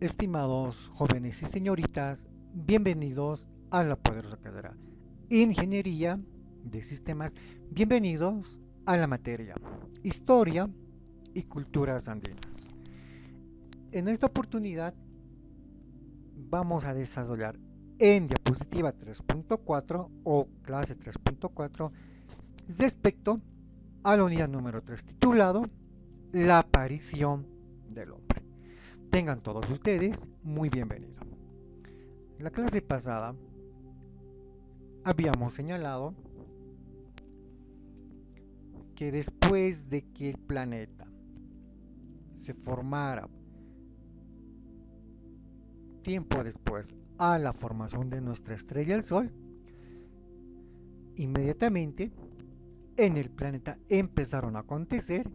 Estimados jóvenes y señoritas, bienvenidos a la poderosa carrera Ingeniería de Sistemas. Bienvenidos a la materia Historia y Culturas Andinas. En esta oportunidad vamos a desarrollar en diapositiva 3.4 o clase 3.4 respecto a la unidad número 3 titulado La aparición del hombre. Tengan todos ustedes muy bienvenidos. En la clase pasada habíamos señalado que después de que el planeta se formara tiempo después a la formación de nuestra estrella el Sol, inmediatamente en el planeta empezaron a acontecer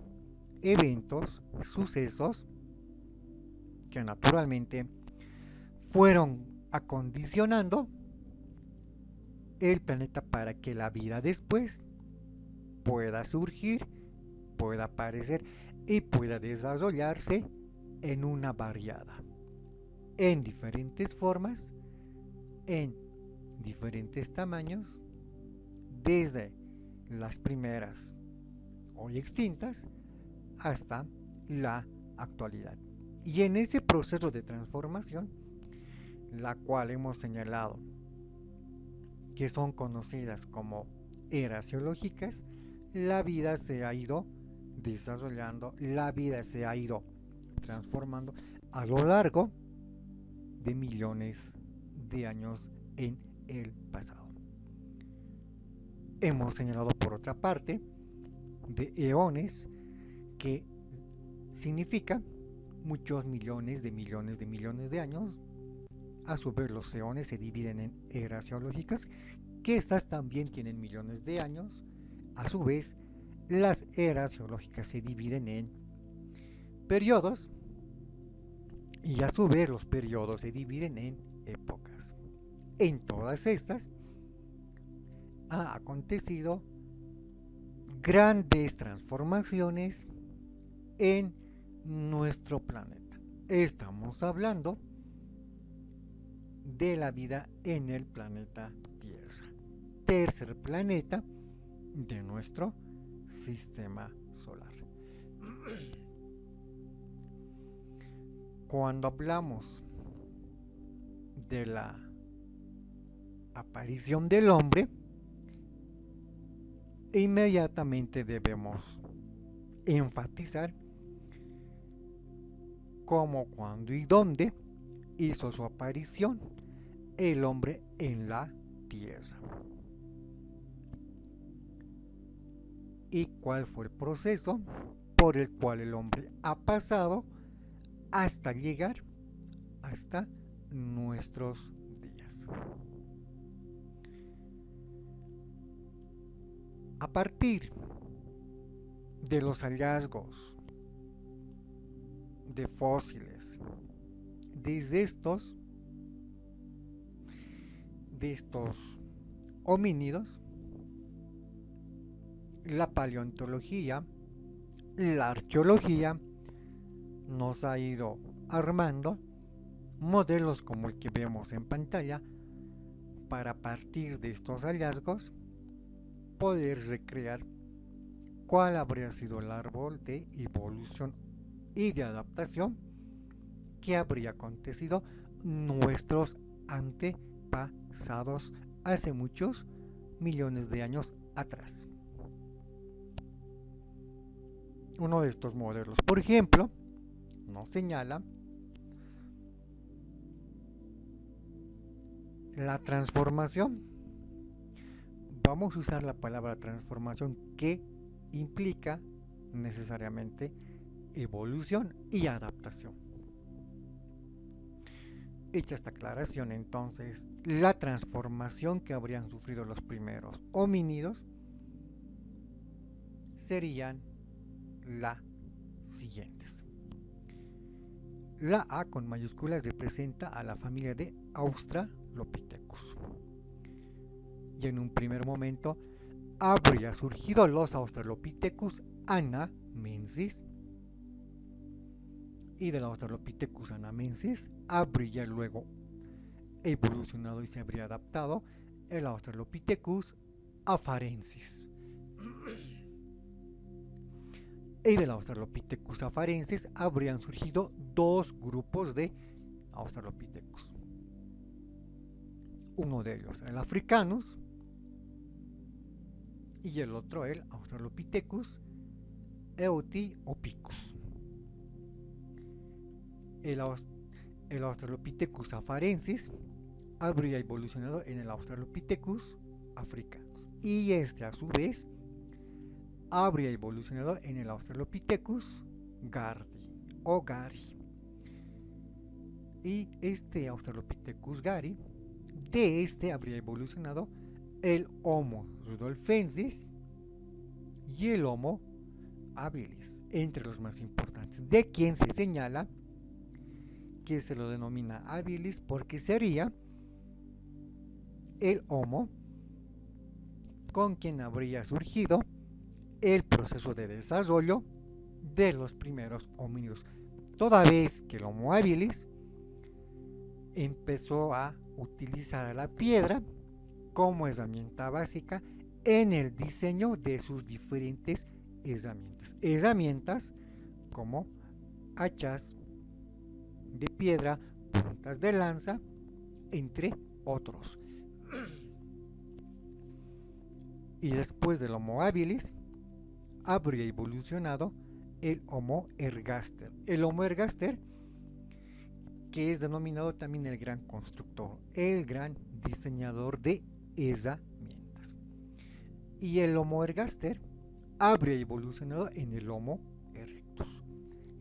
eventos, sucesos que naturalmente fueron acondicionando el planeta para que la vida después pueda surgir, pueda aparecer y pueda desarrollarse en una variada, en diferentes formas, en diferentes tamaños, desde las primeras hoy extintas hasta la actualidad. Y en ese proceso de transformación, la cual hemos señalado que son conocidas como eras geológicas, la vida se ha ido desarrollando, la vida se ha ido transformando a lo largo de millones de años en el pasado. Hemos señalado por otra parte de eones, que significa muchos millones de años. A su vez, los eones se dividen en eras geológicas, que estas también tienen millones de años. A su vez, las eras geológicas se dividen en periodos, y a su vez los periodos se dividen en épocas. En todas estas ha acontecido grandes transformaciones en nuestro planeta. Estamos hablando de la vida en el planeta Tierra, tercer planeta de nuestro sistema solar. Cuando hablamos de la aparición del hombre, inmediatamente debemos enfatizar cómo, cuándo y dónde hizo su aparición el hombre en la Tierra, y cuál fue el proceso por el cual el hombre ha pasado hasta llegar hasta nuestros días. A partir de los hallazgos de fósiles de estos homínidos, la paleontología, la arqueología nos ha ido armando modelos como el que vemos en pantalla, para, a partir de estos hallazgos, poder recrear cuál habría sido el árbol de evolución y de adaptación que habría acontecido nuestros antepasados hace muchos millones de años atrás. Uno de estos modelos, por ejemplo, nos señala la transformación. Vamos a usar la palabra transformación, que implica necesariamente evolución y adaptación. Hecha esta aclaración, entonces, la transformación que habrían sufrido los primeros homínidos serían las siguientes. La A con mayúsculas representa a la familia de Australopithecus, y en un primer momento habría surgido los Australopithecus anamensis, y del Australopithecus anamensis habría luego evolucionado y se habría adaptado el Australopithecus afarensis. Y del Australopithecus afarensis habrían surgido dos grupos de Australopithecus. Uno de ellos el Africanus y el otro el Australopithecus eutiopicus. El Australopithecus afarensis habría evolucionado en el Australopithecus africanus y este a su vez habría evolucionado en el Australopithecus gardi o gari. Y este Australopithecus gari, de este habría evolucionado el Homo rudolfensis y el Homo habilis, entre los más importantes, de quien se señala que se lo denomina habilis porque sería el Homo con quien habría surgido el proceso de desarrollo de los primeros homínidos, toda vez que el Homo habilis empezó a utilizar la piedra como herramienta básica en el diseño de sus diferentes herramientas como hachas de piedra, puntas de lanza, entre otros. Y después del Homo habilis habría evolucionado el Homo ergaster. El Homo ergaster, que es denominado también el gran constructor, el gran diseñador de herramientas. Y el Homo ergaster habría evolucionado en el Homo erectus.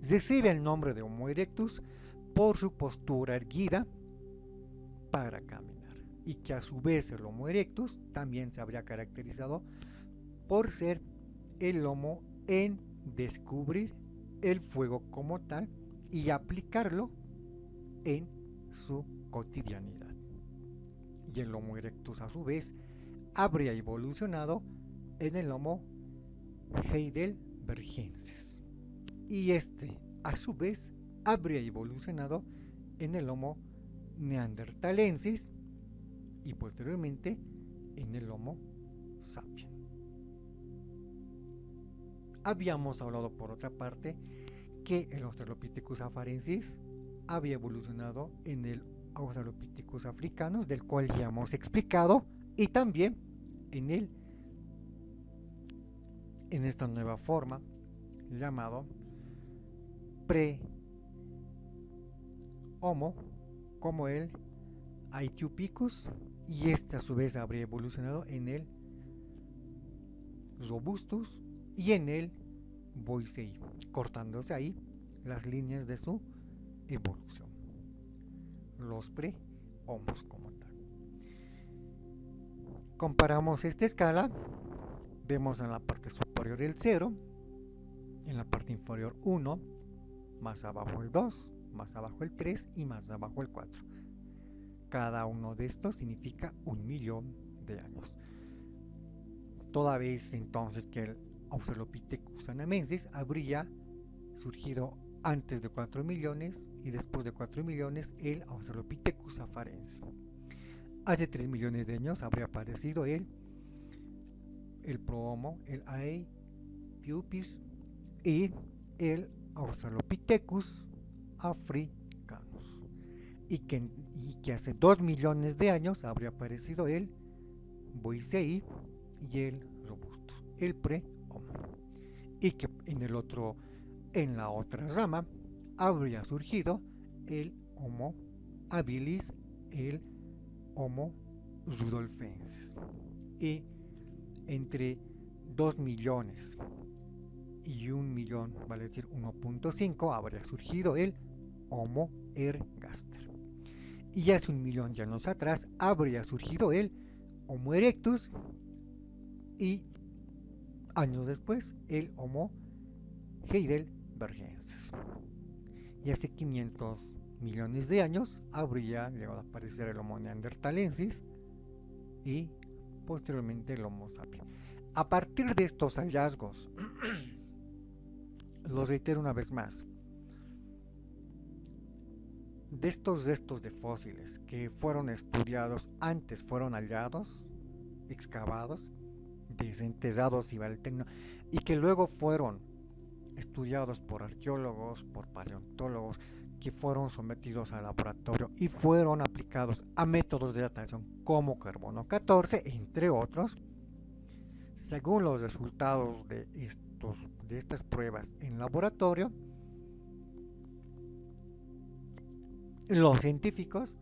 Recibe el nombre de Homo erectus por su postura erguida para caminar, y que a su vez el Homo erectus también se habría caracterizado por ser el Homo en descubrir el fuego como tal y aplicarlo en su cotidianidad. Y el Homo erectus a su vez habría evolucionado en el Homo heidelbergensis, y este a su vez habría evolucionado en el Homo neanderthalensis y posteriormente en el Homo sapiens. Habíamos hablado por otra parte que el Australopithecus afarensis había evolucionado en el Australopithecus africanus, del cual ya hemos explicado, y también en esta nueva forma llamado pre-homo, como el Aethiopicus, y este a su vez habría evolucionado en el Robustus y en el Boisei, cortándose ahí las líneas de su evolución, los pre-homos como tal. Comparamos esta escala, vemos en la parte superior el 0, en la parte inferior 1, más abajo el 2, más abajo el 3 y más abajo el 4. Cada uno de estos significa 1.000.000 de años. Toda vez entonces que el Australopithecus anamensis habría surgido antes de 4 millones y después de 4 millones el Australopithecus afarensis. Hace 3 millones de años habría aparecido el Prohomo, el Aethiopicus y el Australopithecus africanus, y que hace 2 millones de años habría aparecido el Boisei y el Robustus, el pre-homo, y que en la otra rama habría surgido el Homo habilis, el Homo rudolfensis, y entre 2 millones y 1 millón, vale decir 1.5, habría surgido el Homo ergaster, y hace 1 millón de años atrás habría surgido el Homo erectus, y años después el Homo heidelbergensis, y hace 500 millones de años habría llegado a aparecer el Homo neanderthalensis y posteriormente el Homo sapiens. A partir de estos hallazgos, los reitero una vez más, de estos restos de fósiles que fueron estudiados antes, fueron hallados, excavados, desenterrados y que luego fueron estudiados por arqueólogos, por paleontólogos, que fueron sometidos al laboratorio y fueron aplicados a métodos de datación como carbono 14, entre otros. Según los resultados de estas pruebas en laboratorio, los científicos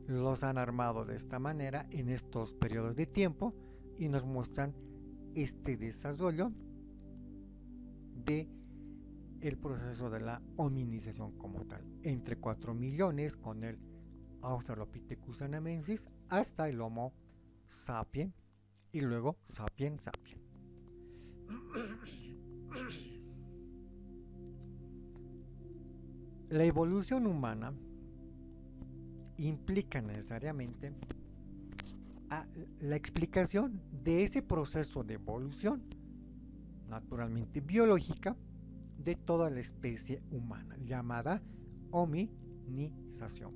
los han armado de esta manera en estos periodos de tiempo y nos muestran este desarrollo de el proceso de la hominización como tal, entre 4 millones con el Australopithecus anamensis hasta el Homo sapien y luego sapien sapien. La evolución humana implica necesariamente la explicación de ese proceso de evolución, naturalmente biológica, de toda la especie humana, llamada hominización,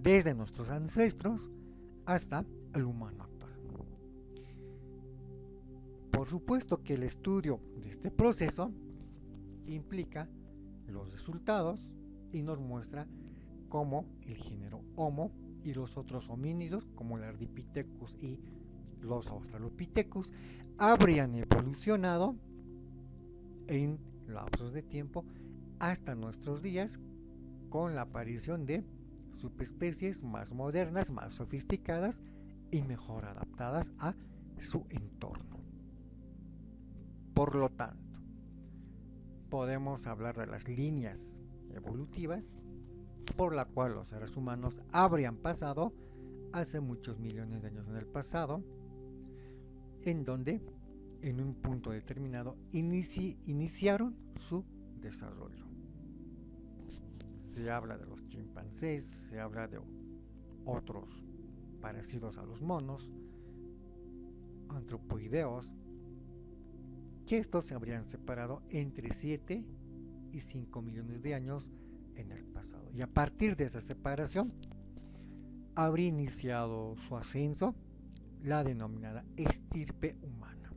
desde nuestros ancestros hasta el humano actual. Por supuesto que el estudio de este proceso implica los resultados y nos muestra cómo el género Homo y los otros homínidos, como el Ardipithecus y los Australopithecus, habrían evolucionado en lapsos de tiempo hasta nuestros días, con la aparición de subespecies más modernas, más sofisticadas y mejor adaptadas a su entorno. Por lo tanto, podemos hablar de las líneas evolutivas por la cual los seres humanos habrían pasado hace muchos millones de años en el pasado, en donde en un punto determinado iniciaron su desarrollo. Se habla de los chimpancés, se habla de otros parecidos a los monos, antropoideos, que estos se habrían separado entre 7 y 5 millones de años en el pasado. Y a partir de esa separación habría iniciado su ascenso la denominada estirpe humana,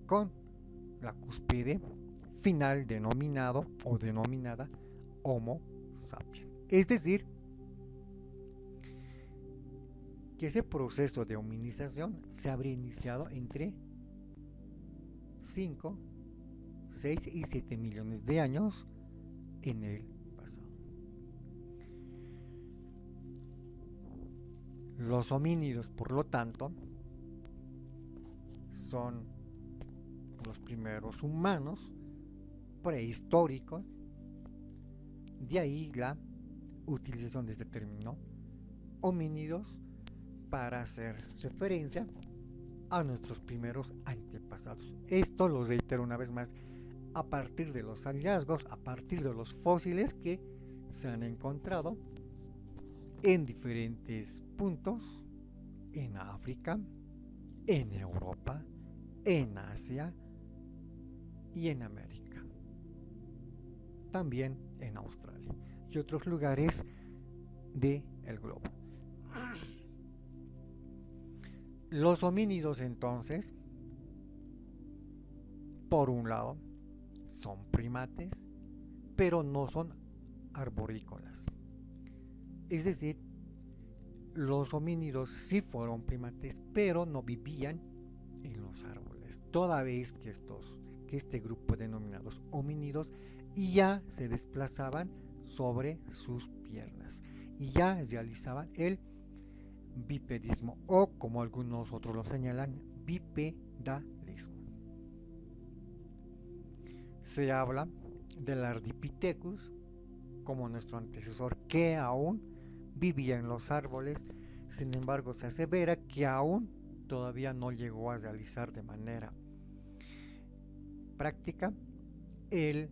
con la cúspide final denominado o denominada Homo sapiens. Es decir, que ese proceso de hominización se habría iniciado entre 5, 6 y 7 millones de años en el pasado. Los homínidos, por lo tanto, son los primeros humanos prehistóricos. De ahí la utilización de este término homínidos para hacer referencia a nuestros primeros antepasados. Esto lo reitero una vez más, a partir de los hallazgos, a partir de los fósiles que se han encontrado en diferentes puntos, en África, en Europa, en Asia y en América, también en Australia y otros lugares del globo. Los homínidos, entonces, por un lado, son primates, pero no son arborícolas. Es decir, los homínidos sí fueron primates, pero no vivían en los árboles, toda vez que este grupo denominados homínidos ya se desplazaban sobre sus piernas y ya realizaban el bipedismo, o como algunos otros lo señalan, bipedalismo. Se habla del Ardipithecus como nuestro antecesor, que aún vivía en los árboles. Sin embargo, se asevera que aún todavía no llegó a realizar de manera práctica el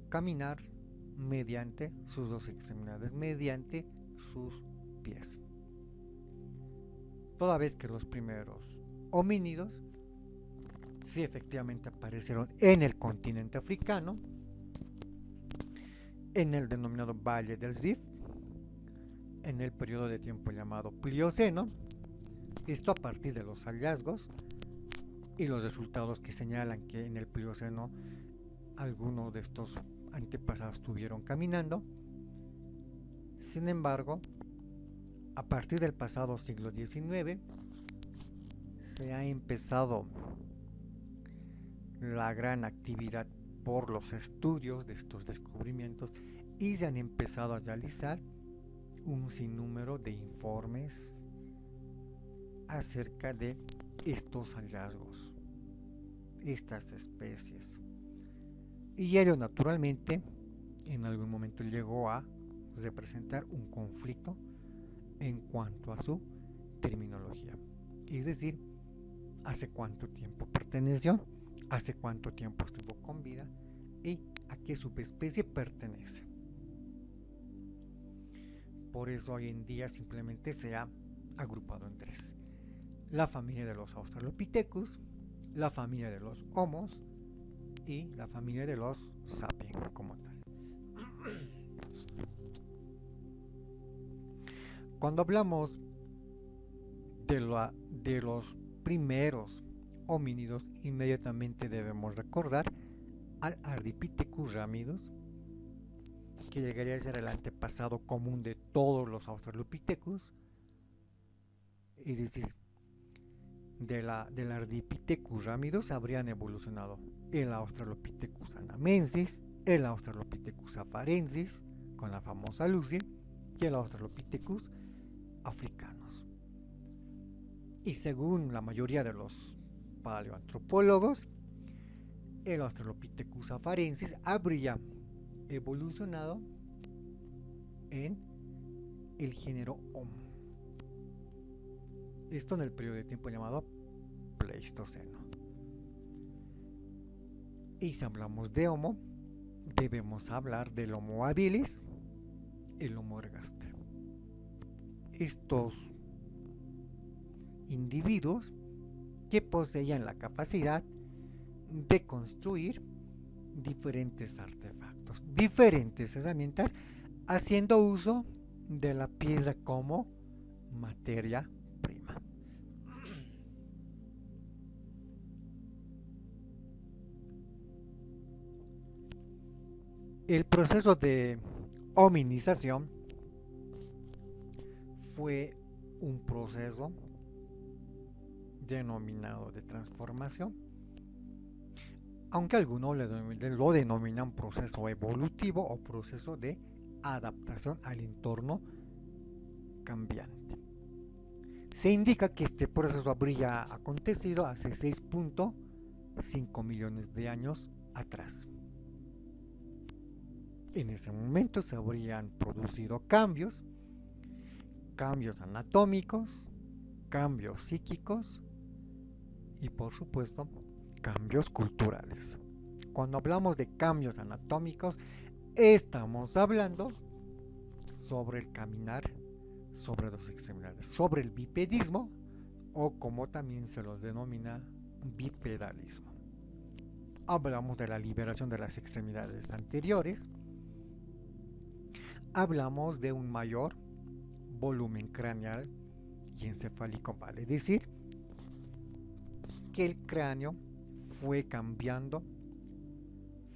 caminar mediante sus dos extremidades, mediante sus pies. Toda vez que los primeros homínidos sí efectivamente aparecieron en el continente africano, en el denominado Valle del Rift, en el periodo de tiempo llamado Plioceno, esto a partir de los hallazgos y los resultados que señalan que en el Plioceno algunos de estos antepasados estuvieron caminando. Sin embargo, a partir del pasado siglo XIX se ha empezado la gran actividad por los estudios de estos descubrimientos y se han empezado a realizar un sinnúmero de informes acerca de estos hallazgos, estas especies. Y ello naturalmente en algún momento llegó a representar un conflicto en cuanto a su terminología. Es decir, hace cuánto tiempo perteneció, hace cuánto tiempo estuvo con vida y a qué subespecie pertenece. Por eso hoy en día simplemente se ha agrupado en tres: la familia de los Australopithecus, la familia de los Homos y la familia de los Sapiens como tal. Cuando hablamos de los primeros homínidos, inmediatamente debemos recordar al Ardipithecus ramidus, que llegaría a ser el antepasado común de todos los Australopithecus, es decir, del Ardipithecus ramidus habrían evolucionado el Australopithecus anamensis, el Australopithecus afarensis con la famosa Lucy y el Australopithecus africanos. Y según la mayoría de los paleoantropólogos, el Australopithecus afarensis habría evolucionado en el género Homo. Esto en el periodo de tiempo llamado Pleistoceno. Y si hablamos de Homo, debemos hablar del Homo habilis, el Homo ergaster. Estos individuos que poseían la capacidad de construir diferentes artefactos, diferentes herramientas, haciendo uso de la piedra como materia prima. El proceso de hominización fue un proceso denominado de transformación, aunque algunos lo denominan proceso evolutivo o proceso de adaptación al entorno cambiante. Se indica que este proceso habría acontecido hace 6.5 millones de años atrás. En ese momento se habrían producido cambios anatómicos, cambios psíquicos y por supuesto cambios culturales. Cuando hablamos de cambios anatómicos, estamos hablando sobre el caminar sobre dos extremidades, sobre el bipedismo o como también se lo denomina bipedalismo. Hablamos de la liberación de las extremidades anteriores, hablamos de un mayor volumen craneal y encefálico, vale decir que el cráneo fue cambiando,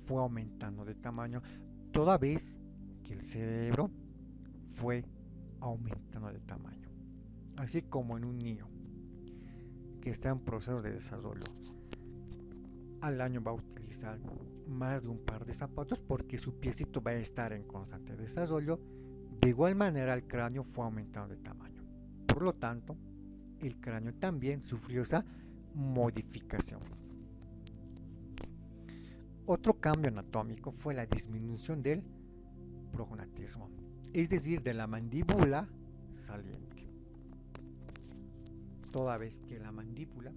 fue aumentando de tamaño, toda vez que el cerebro fue aumentando de tamaño, así como en un niño que está en proceso de desarrollo. Al año va a utilizar más de un par de zapatos porque su piecito va a estar en constante desarrollo. De igual manera el cráneo fue aumentando de tamaño, por lo tanto el cráneo también sufrió esa modificación. Otro cambio anatómico fue la disminución del prognatismo, es decir, de la mandíbula saliente, toda vez que la mandíbula,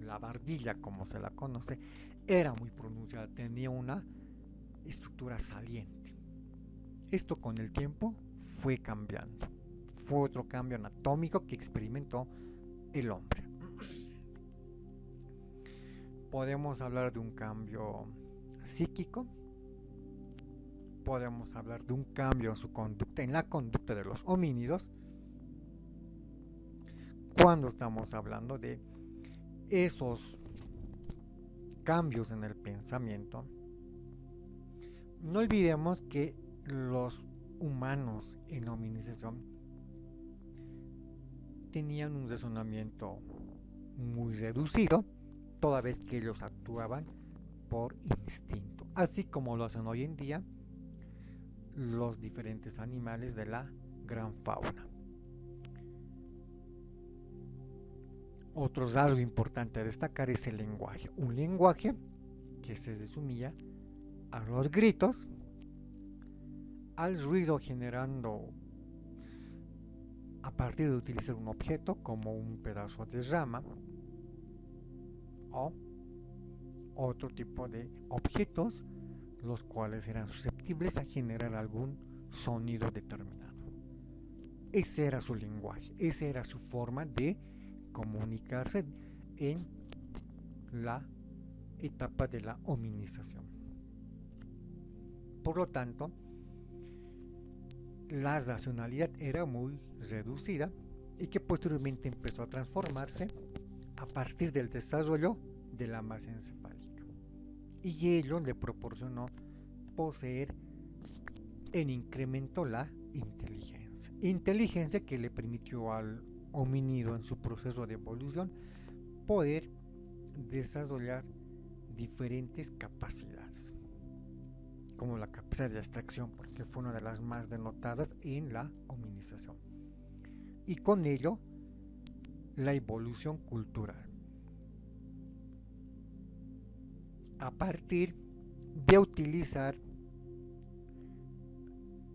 la barbilla como se la conoce, era muy pronunciada, tenía una estructura saliente. Esto con el tiempo fue cambiando, fue otro cambio anatómico que experimentó el hombre. Podemos hablar de un cambio psíquico, podemos hablar de un cambio en su conducta, en la conducta de los homínidos, cuando estamos hablando de esos cambios en el pensamiento. No olvidemos que los humanos en la hominización tenían un razonamiento muy reducido, toda vez que ellos actuaban por instinto, así como lo hacen hoy en día los diferentes animales de la gran fauna. Otro rasgo importante a destacar es el lenguaje, un lenguaje que se resumía a los gritos, al ruido generando a partir de utilizar un objeto como un pedazo de rama o otro tipo de objetos, los cuales eran susceptibles a generar algún sonido determinado. Ese era su lenguaje, esa era su forma de comunicarse en la etapa de la hominización. Por lo tanto, la racionalidad era muy reducida y que posteriormente empezó a transformarse a partir del desarrollo de la masa encefálica, y ello le proporcionó poseer en incremento la inteligencia que le permitió al homínido en su proceso de evolución poder desarrollar diferentes capacidades, como la capacidad de abstracción, porque fue una de las más denotadas en la hominización, y con ello la evolución cultural. A partir de utilizar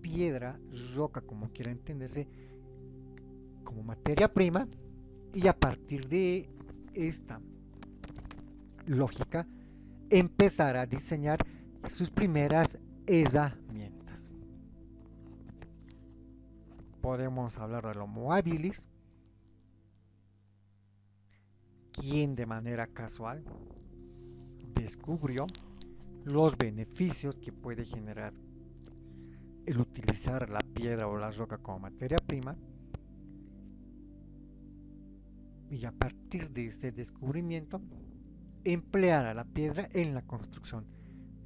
piedra, roca, como quiera entenderse, como materia prima, y a partir de esta lógica empezar a diseñar sus primeras herramientas. Podemos hablar del Homo habilis, quien de manera casual descubrió los beneficios que puede generar el utilizar la piedra o la roca como materia prima, y a partir de ese descubrimiento emplear a la piedra en la construcción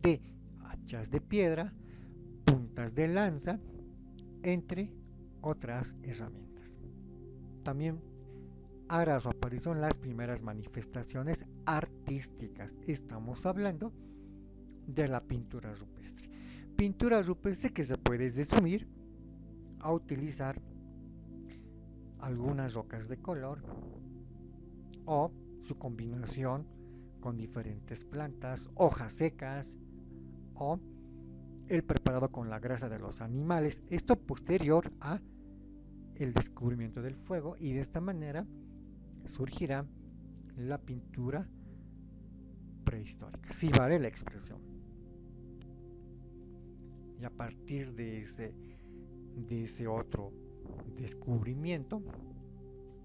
de hachas de piedra, puntas de lanza, entre otras herramientas. También hará su aparición las primeras manifestaciones artísticas. Estamos hablando de la pintura rupestre. Pintura rupestre que se puede resumir a utilizar algunas rocas de color o su combinación con diferentes plantas, hojas secas o el preparado con la grasa de los animales. Esto posterior a el descubrimiento del fuego, y de esta manera surgirá la pintura prehistórica, si vale la expresión. Y a partir de ese otro descubrimiento,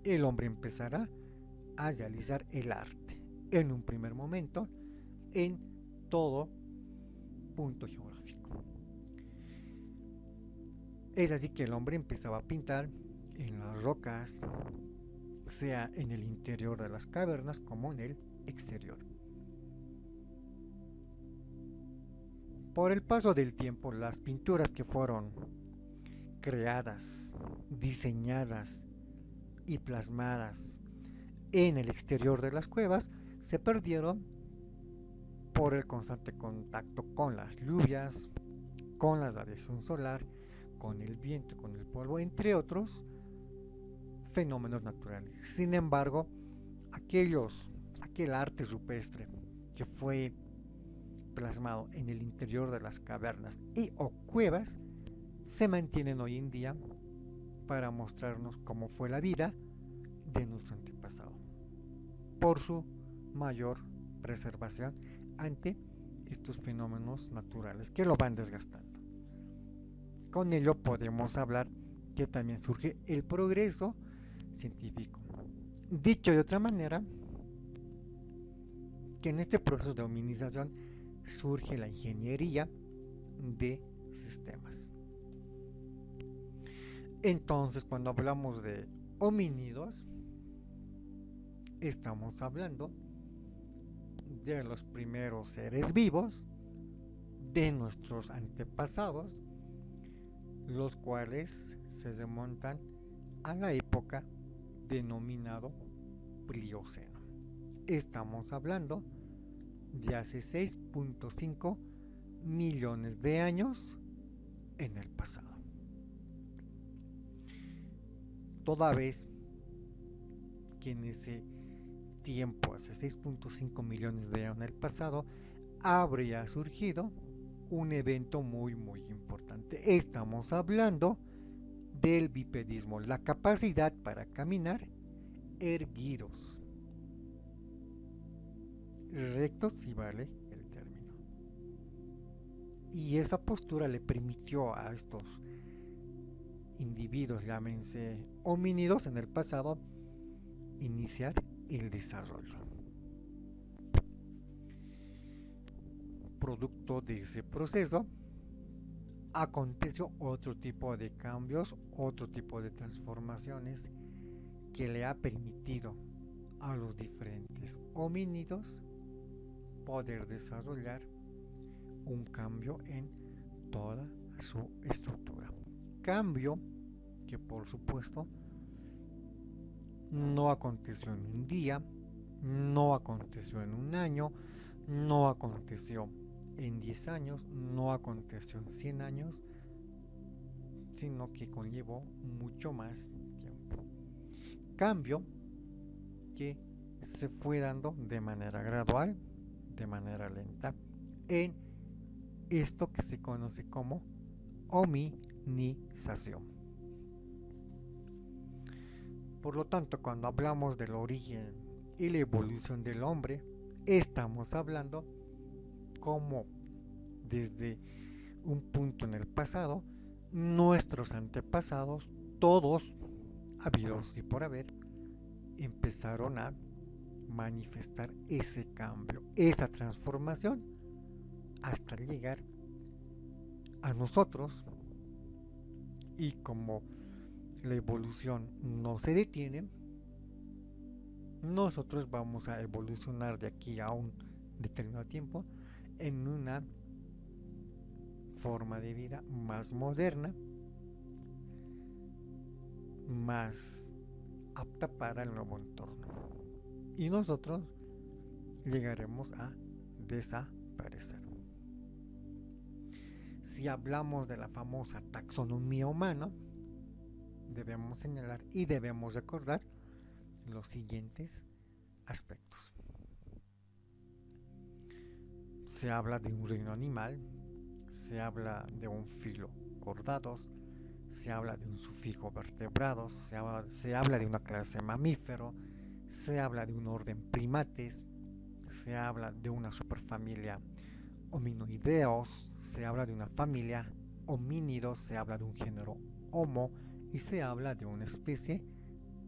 el hombre empezará a realizar el arte, en un primer momento, en todo punto geográfico. Es así que el hombre empezaba a pintar en las rocas, sea en el interior de las cavernas como en el exterior. Por el paso del tiempo, las pinturas que fueron creadas, diseñadas y plasmadas en el exterior de las cuevas se perdieron por el constante contacto con las lluvias, con la radiación solar, con el viento, con el polvo, entre otros fenómenos naturales. Sin embargo, aquel arte rupestre que fue plasmado en el interior de las cavernas y o cuevas se mantienen hoy en día para mostrarnos cómo fue la vida de nuestro antepasado, por su mayor preservación ante estos fenómenos naturales que lo van desgastando. Con ello podemos hablar que también surge el progreso científico. Dicho de otra manera, que en este proceso de hominización surge la ingeniería de sistemas. Entonces, cuando hablamos de homínidos, estamos hablando de los primeros seres vivos, de nuestros antepasados, los cuales se remontan a la época denominado Plioceno. Estamos hablando de hace 6.5 millones de años en el pasado. Toda vez que en ese tiempo, hace 6.5 millones de años en el pasado, habría surgido un evento muy importante. Estamos hablando del bipedismo, la capacidad para caminar erguidos, rectos si vale el término. Y esa postura le permitió a estos individuos, llámense homínidos en el pasado, iniciar el desarrollo. Producto de ese proceso aconteció otro tipo de cambios, otro tipo de transformaciones que le ha permitido a los diferentes homínidos poder desarrollar un cambio en toda su estructura. Cambio que por supuesto no aconteció en un día, no aconteció en un año, no aconteció en 10 años, no aconteció en 100 años, sino que conllevó mucho más tiempo. Cambio que se fue dando de manera gradual, de manera lenta, en esto que se conoce como hominización. Por lo tanto, cuando hablamos del origen y la evolución del hombre, estamos hablando como desde un punto en el pasado, nuestros antepasados, todos, habidos y por haber, empezaron a manifestar ese cambio, esa transformación, hasta llegar a nosotros. Y como la evolución no se detiene, nosotros vamos a evolucionar de aquí a un determinado tiempo en una forma de vida más moderna, más apta para el nuevo entorno, y nosotros llegaremos a desaparecer. Si hablamos de la famosa taxonomía humana, debemos señalar y debemos recordar los siguientes aspectos. Se habla de un reino animal, se habla de un filo cordados, se habla de un sufijo vertebrados, se habla de una clase mamífero, se habla de un orden primates, se habla de una superfamilia hominoideos, se habla de una familia homínidos, se habla de un género Homo y se habla de una especie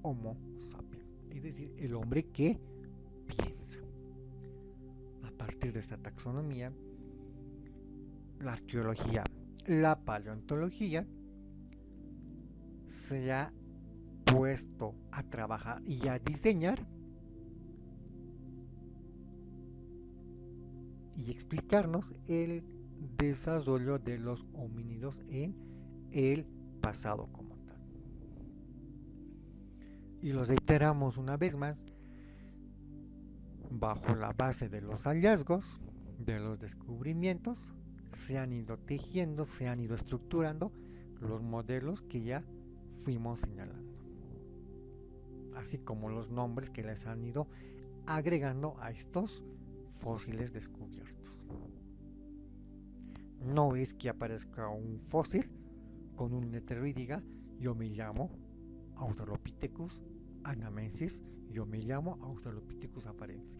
Homo sapiens, es decir, el hombre que piensa. A partir de esta taxonomía, la arqueología, la paleontología se ha puesto a trabajar y a diseñar y explicarnos el desarrollo de los homínidos en el pasado como tal. Y lo reiteramos una vez más, bajo la base de los hallazgos, de los descubrimientos, se han ido tejiendo, se han ido estructurando los modelos que ya fuimos señalando, así como los nombres que les han ido agregando a estos fósiles descubiertos. No es que aparezca un fósil con un letrero y diga: yo me llamo Australopithecus anamensis, yo me llamo Australopithecus afarensis.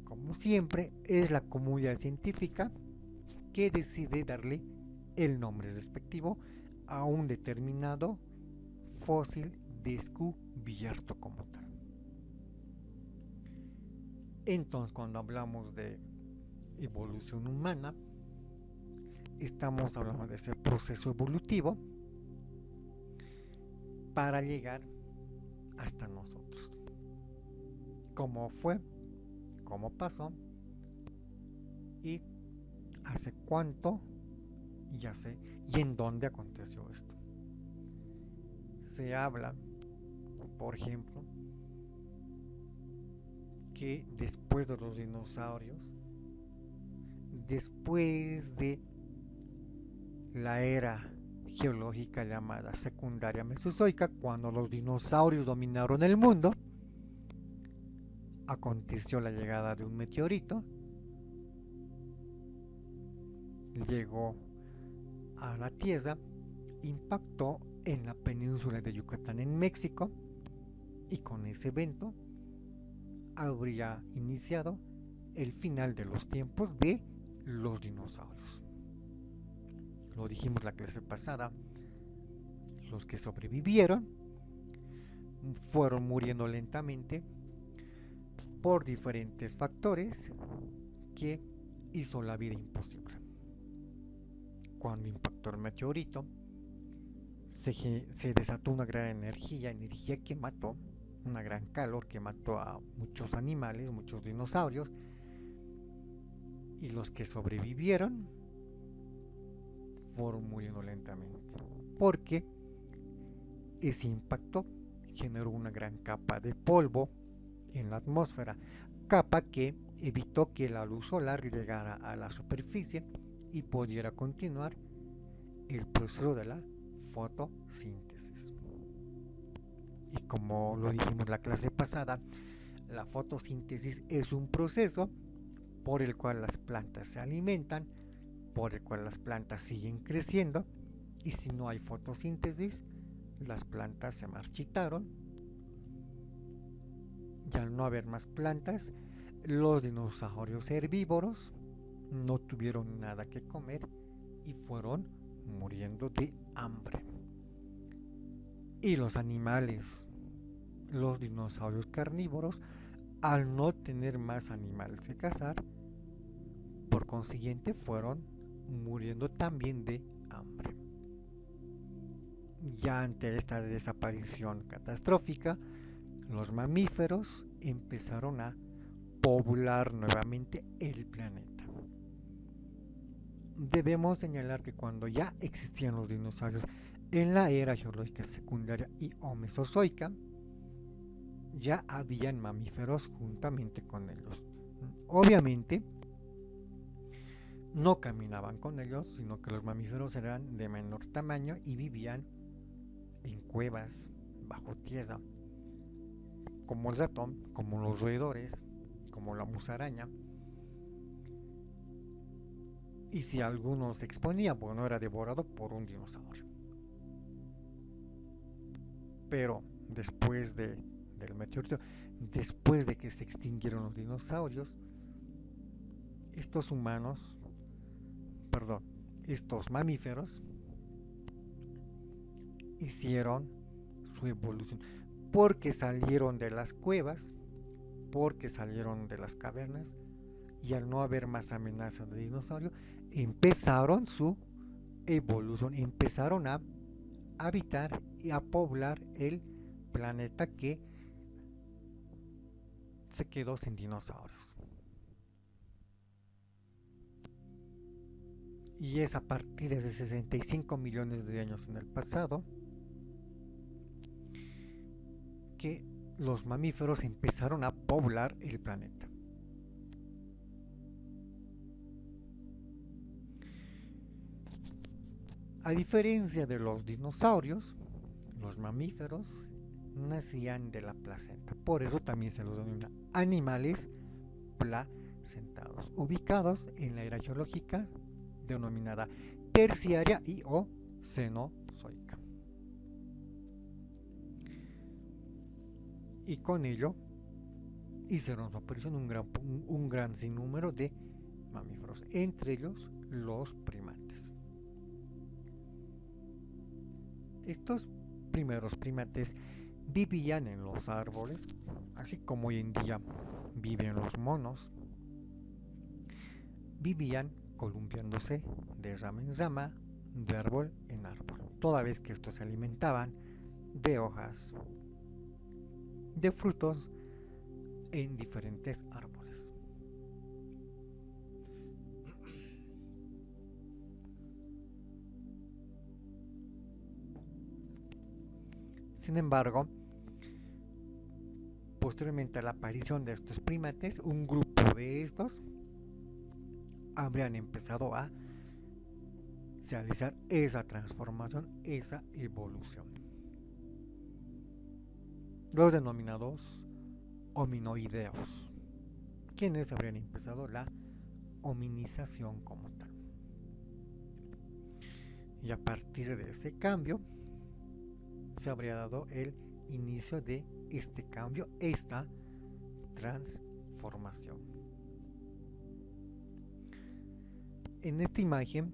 Como siempre, es la comunidad científica que decide darle el nombre respectivo a un determinado fósil descubierto como tal. Entonces, cuando hablamos de evolución humana, estamos hablando de ese proceso evolutivo para llegar hasta nosotros. ¿Cómo fue? ¿Cómo pasó? ¿Y hace cuánto? Y en dónde aconteció esto. Se habla, por ejemplo, que después de los dinosaurios, después de la era geológica llamada secundaria mesozoica, cuando los dinosaurios dominaron el mundo, aconteció la llegada de un meteorito, llegó a la Tierra, impactó en la península de Yucatán en México, y con ese evento habría iniciado el final de los tiempos de los dinosaurios. Lo dijimos la clase pasada, los que sobrevivieron fueron muriendo lentamente por diferentes factores que hizo la vida imposible. Cuando impactó el meteorito, se desató una gran energía que mató, una gran calor que mató a muchos animales, muchos dinosaurios, y los que sobrevivieron fueron muriendo lentamente, porque ese impacto generó una gran capa de polvo en la atmósfera, capa que evitó que la luz solar llegara a la superficie y pudiera continuar el proceso de la fotosíntesis. Y como lo dijimos la clase pasada, la fotosíntesis es un proceso por el cual las plantas se alimentan, por el cual las plantas siguen creciendo, y si no hay fotosíntesis, las plantas se marchitaron, y al no haber más plantas, los dinosaurios herbívoros no tuvieron nada que comer y fueron muriendo de hambre. Y los animales, los dinosaurios carnívoros, al no tener más animales que cazar, por consiguiente fueron muriendo también de hambre. Ya ante esta desaparición catastrófica, los mamíferos empezaron a poblar nuevamente el planeta. Debemos señalar que cuando ya existían los dinosaurios en la era geológica secundaria y o mesozoica, ya habían mamíferos juntamente con ellos. Obviamente no caminaban con ellos, sino que los mamíferos eran de menor tamaño y vivían en cuevas, bajo tierra, como el ratón, como los roedores, como la musaraña. Y si alguno se exponía, bueno, era devorado por un dinosaurio. Pero después del meteorito, después de que se extinguieron los dinosaurios, estos mamíferos hicieron su evolución, porque salieron de las cuevas, porque salieron de las cavernas, y al no haber más amenazas de dinosaurio, empezaron su evolución, empezaron a habitar y a poblar el planeta que se quedó sin dinosaurios. Y es a partir de 65 millones de años en el pasado que los mamíferos empezaron a poblar el planeta. A diferencia de los dinosaurios, los mamíferos nacían de la placenta. Por eso también se los denomina animales placentados, ubicados en la era geológica denominada terciaria y o cenozoica. Y con ello hicieron su aparición un gran sinnúmero de mamíferos, entre ellos los primates. Estos primeros primates vivían en los árboles, así como hoy en día viven los monos. Vivían columpiándose de rama en rama, de árbol en árbol, toda vez que estos se alimentaban de hojas, de frutos en diferentes árboles. Sin embargo, posteriormente a la aparición de estos primates, un grupo de estos habrían empezado a realizar esa transformación, esa evolución. Los denominados hominoideos, quienes habrían empezado la hominización como tal. Y a partir de ese cambio se habría dado el inicio de este cambio, esta transformación. En esta imagen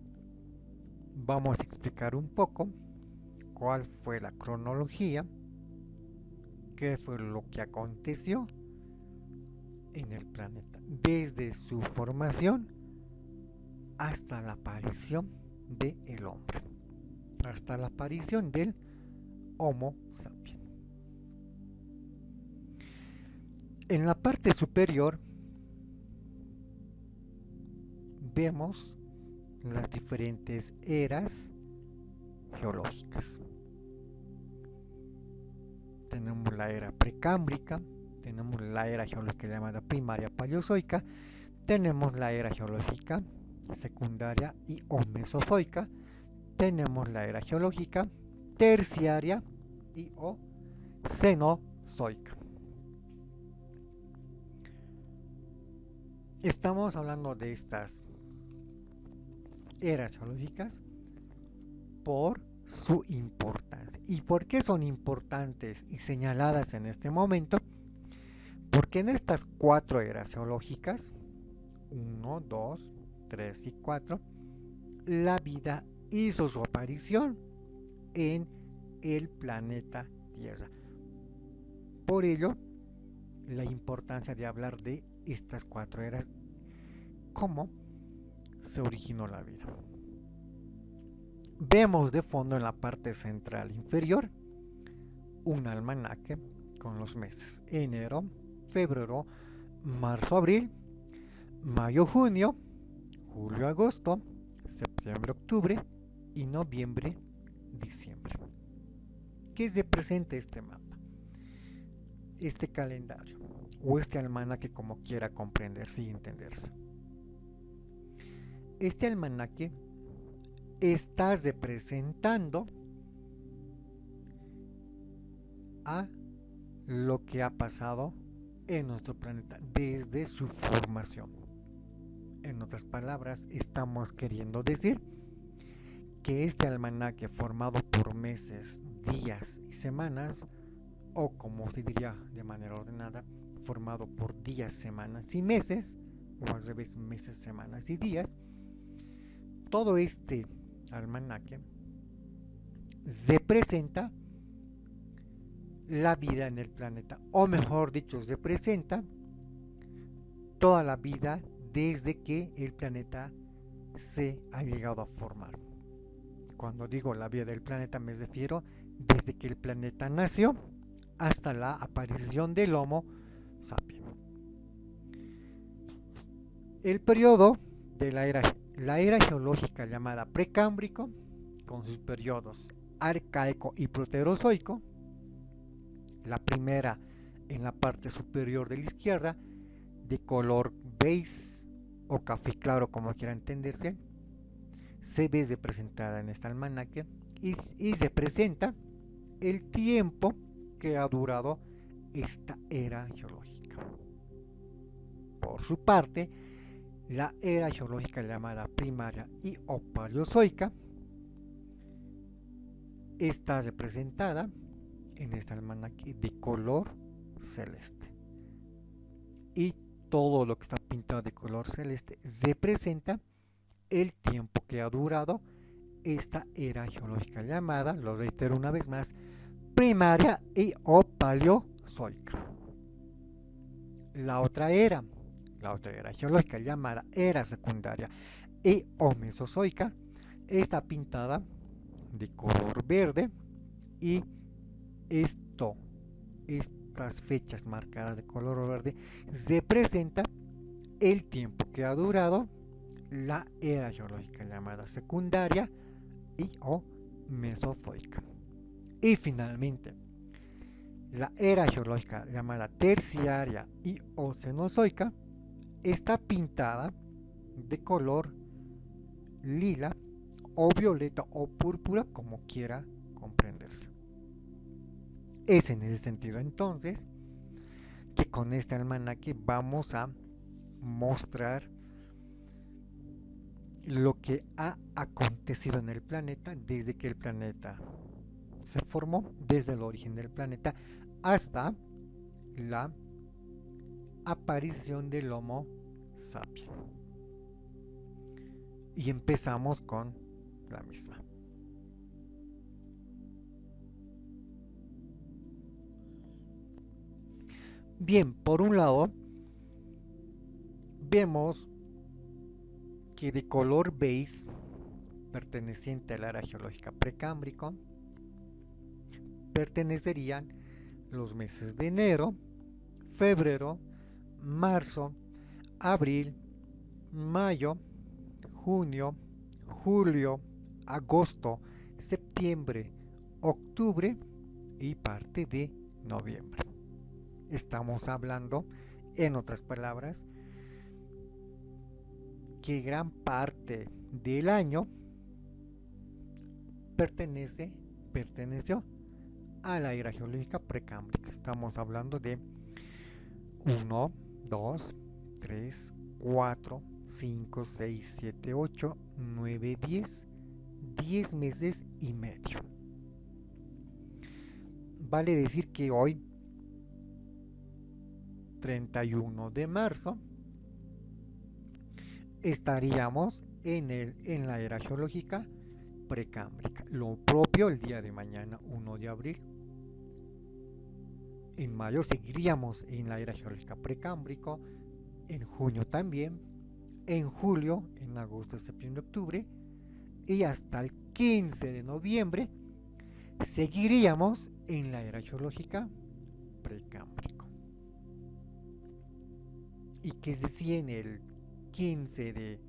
vamos a explicar un poco cuál fue la cronología, qué fue lo que aconteció en el planeta, desde su formación hasta la aparición del hombre, hasta la aparición del Homo sapiens. En la parte superior vemos las diferentes eras geológicas. Tenemos la era precámbrica, tenemos la era geológica llamada primaria paleozoica, tenemos la era geológica secundaria y o mesozoica, tenemos la era geológica terciaria y o cenozoica. Estamos hablando de estas eras geológicas por su importancia. ¿Y por qué son importantes y señaladas en este momento? Porque en estas 4 eras geológicas, 1, 2, 3 y 4, la vida hizo su aparición en el planeta Tierra. Por ello, la importancia de hablar de estas 4 eras, cómo se originó la vida. Vemos de fondo en la parte central inferior un almanaque con los meses: enero, febrero, marzo, abril, mayo, junio, julio, agosto, septiembre, octubre y noviembre, diciembre. ¿Qué representa este mapa? Este calendario o este almanaque, como quiera comprenderse y entenderse. Este almanaque está representando a lo que ha pasado en nuestro planeta desde su formación. En otras palabras, estamos queriendo decir que este almanaque, formado por meses, días y semanas, o como se diría de manera ordenada, formado por días, semanas y meses, o al revés, meses, semanas y días, todo este almanaque representa la vida en el planeta, o mejor dicho, representa toda la vida desde que el planeta se ha llegado a formar. Cuando digo la vida del planeta me refiero desde que el planeta nació hasta la aparición del Homo sapiens. El periodo de la era geológica llamada precámbrico, con sus periodos arcaico y proterozoico, la primera en la parte superior de la izquierda, de color beige o café claro, como quiera entenderse, se ve representada en este almanaque y se presenta el tiempo que ha durado esta era geológica. Por su parte, la era geológica llamada primaria y o paleozoica está representada en este almanaque de color celeste. Y todo lo que está pintado de color celeste representa el tiempo que ha durado esta era geológica llamada, lo reitero una vez más, primaria y o paleozoica. La otra era geológica llamada era secundaria y o mesozoica está pintada de color verde y estas fechas marcadas de color verde representan el tiempo que ha durado la era geológica llamada secundaria y o mesozoica. Y finalmente, la era geológica llamada terciaria y o cenozoica está pintada de color lila o violeta o púrpura, como quiera comprenderse. Es en ese sentido entonces que con este almanaque vamos a mostrar lo que ha acontecido en el planeta desde que el planeta se formó, desde el origen del planeta hasta la aparición del Homo sapiens. Y empezamos con la misma. Bien, por un lado, vemos que de color beige, perteneciente al área geológica precámbrico, pertenecerían los meses de enero, febrero, marzo, abril, mayo, junio, julio, agosto, septiembre, octubre y parte de noviembre. Estamos hablando, en otras palabras, que gran parte del año perteneció a la era geológica precámbrica. Estamos hablando de 1, 2, 3, 4, 5, 6, 7, 8, 9, 10 meses y medio. Vale decir que hoy, 31 de marzo, estaríamos en la era geológica precámbrica. Lo propio el día de mañana, 1 de abril. En mayo seguiríamos en la era geológica precámbrico, en junio también, en julio, en agosto, septiembre, octubre, y hasta el 15 de noviembre seguiríamos en la era geológica precámbrico. Y que si en el 15 de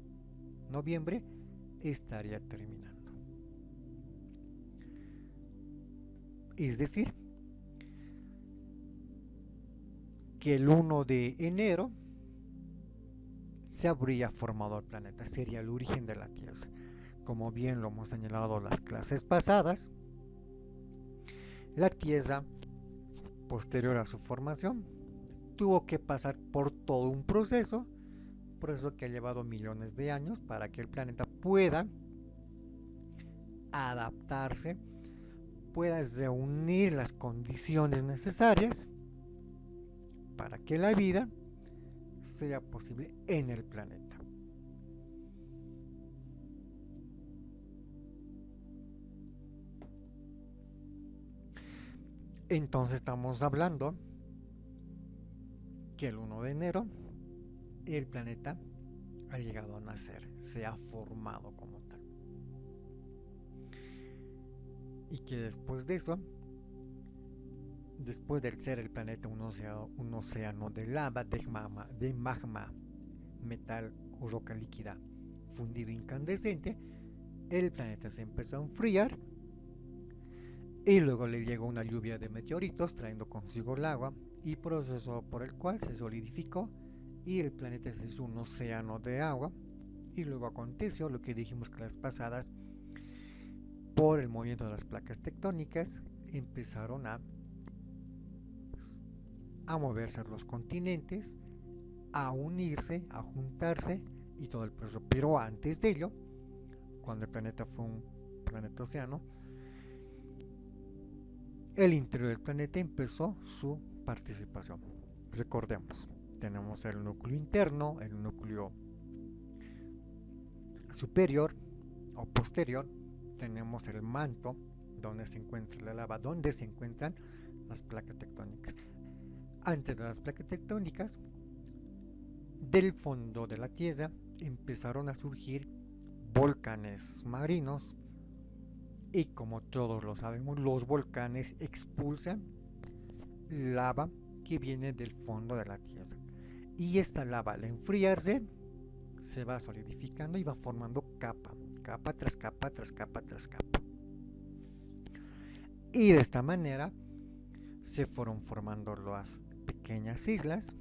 noviembre estaría terminando. Es decir, que el 1 de enero se habría formado el planeta, sería el origen de la Tierra. Como bien lo hemos señalado en las clases pasadas, la Tierra, posterior a su formación, tuvo que pasar por todo un proceso que ha llevado millones de años para que el planeta pueda adaptarse, pueda reunir las condiciones necesarias para que la vida sea posible en el planeta. Entonces estamos hablando que el 1 de enero el planeta ha llegado a nacer, se ha formado como tal. Y que después de eso, después de ser el planeta un océano de lava, de magma, metal o roca líquida fundido incandescente, el planeta se empezó a enfriar y luego le llegó una lluvia de meteoritos trayendo consigo el agua y proceso por el cual se solidificó y el planeta se hizo un océano de agua. Y luego aconteció lo que dijimos clases pasadas: por el movimiento de las placas tectónicas empezaron a moverse los continentes, a unirse, a juntarse y todo el proceso. Pero antes de ello, cuando el planeta fue un planeta océano, el interior del planeta empezó su participación. Recordemos, tenemos el núcleo interno, el núcleo superior o posterior, tenemos el manto donde se encuentra la lava, donde se encuentran las placas tectónicas. Antes de las placas tectónicas, del fondo de la Tierra empezaron a surgir volcanes marinos y, como todos lo sabemos, los volcanes expulsan lava que viene del fondo de la Tierra, y esta lava, al enfriarse, se va solidificando y va formando capa tras capa tras capa tras capa, y de esta manera se fueron formando las pequeñas islas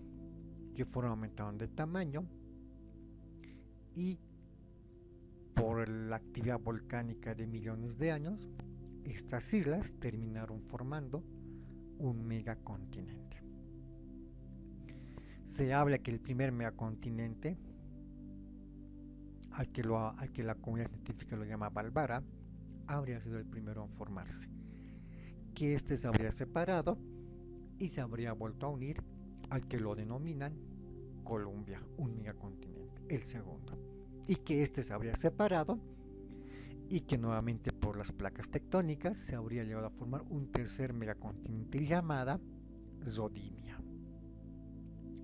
que fueron aumentando de tamaño, y por la actividad volcánica de millones de años, estas islas terminaron formando un megacontinente. Se habla que el primer megacontinente, al que la comunidad científica lo llama Balbara, habría sido el primero en formarse, que este se habría separado y se habría vuelto a unir al que lo denominan Columbia, un megacontinente, el segundo, y que este se habría separado y que nuevamente por las placas tectónicas se habría llegado a formar un tercer megacontinente llamada Rodinia,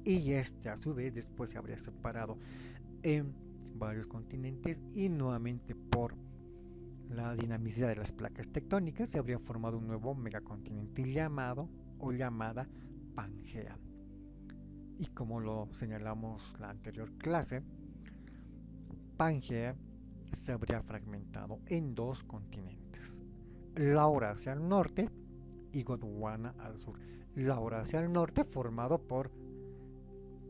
y este a su vez después se habría separado en varios continentes, y nuevamente por la dinamicidad de las placas tectónicas se habría formado un nuevo megacontinente llamado o llamada Pangea. Y como lo señalamos la anterior clase, Pangea se habría fragmentado en dos continentes, la Eurasia al norte y Gondwana al sur. La Eurasia al norte formado por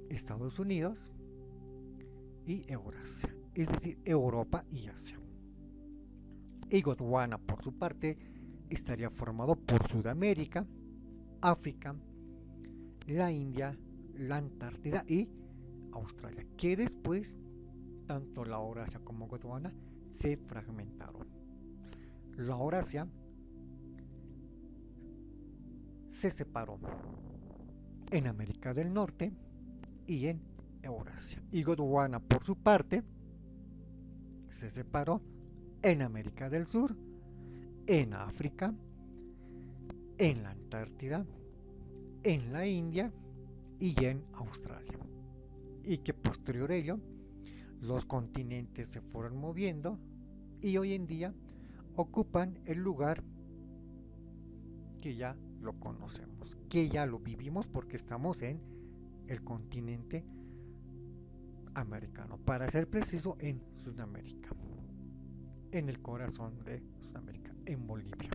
Estados Unidos y Eurasia, es decir, Europa y Asia. Y Gondwana, por su parte, estaría formado por Sudamérica, África, la India, la Antártida y Australia, que después tanto la Eurasia como Gondwana se fragmentaron. La Eurasia se separó en América del Norte y en Eurasia, y Gondwana por su parte se separó en América del Sur, en África, en la Antártida, en la India y en Australia, y que posterior a ello los continentes se fueron moviendo y hoy en día ocupan el lugar que ya lo conocemos, que ya lo vivimos, porque estamos en el continente americano, para ser preciso en Sudamérica, en el corazón de Sudamérica, en Bolivia,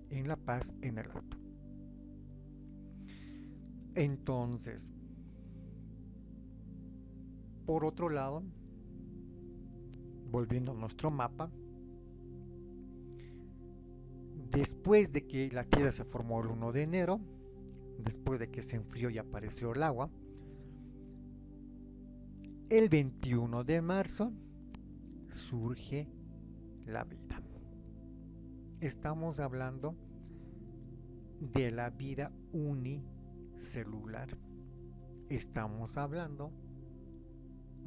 en La Paz, en el Alto. Entonces, por otro lado, volviendo a nuestro mapa, después de que la Tierra se formó el 1 de enero, después de que se enfrió y apareció el agua, el 21 de marzo surge la vida. Estamos hablando de la vida unicelular. Estamos hablando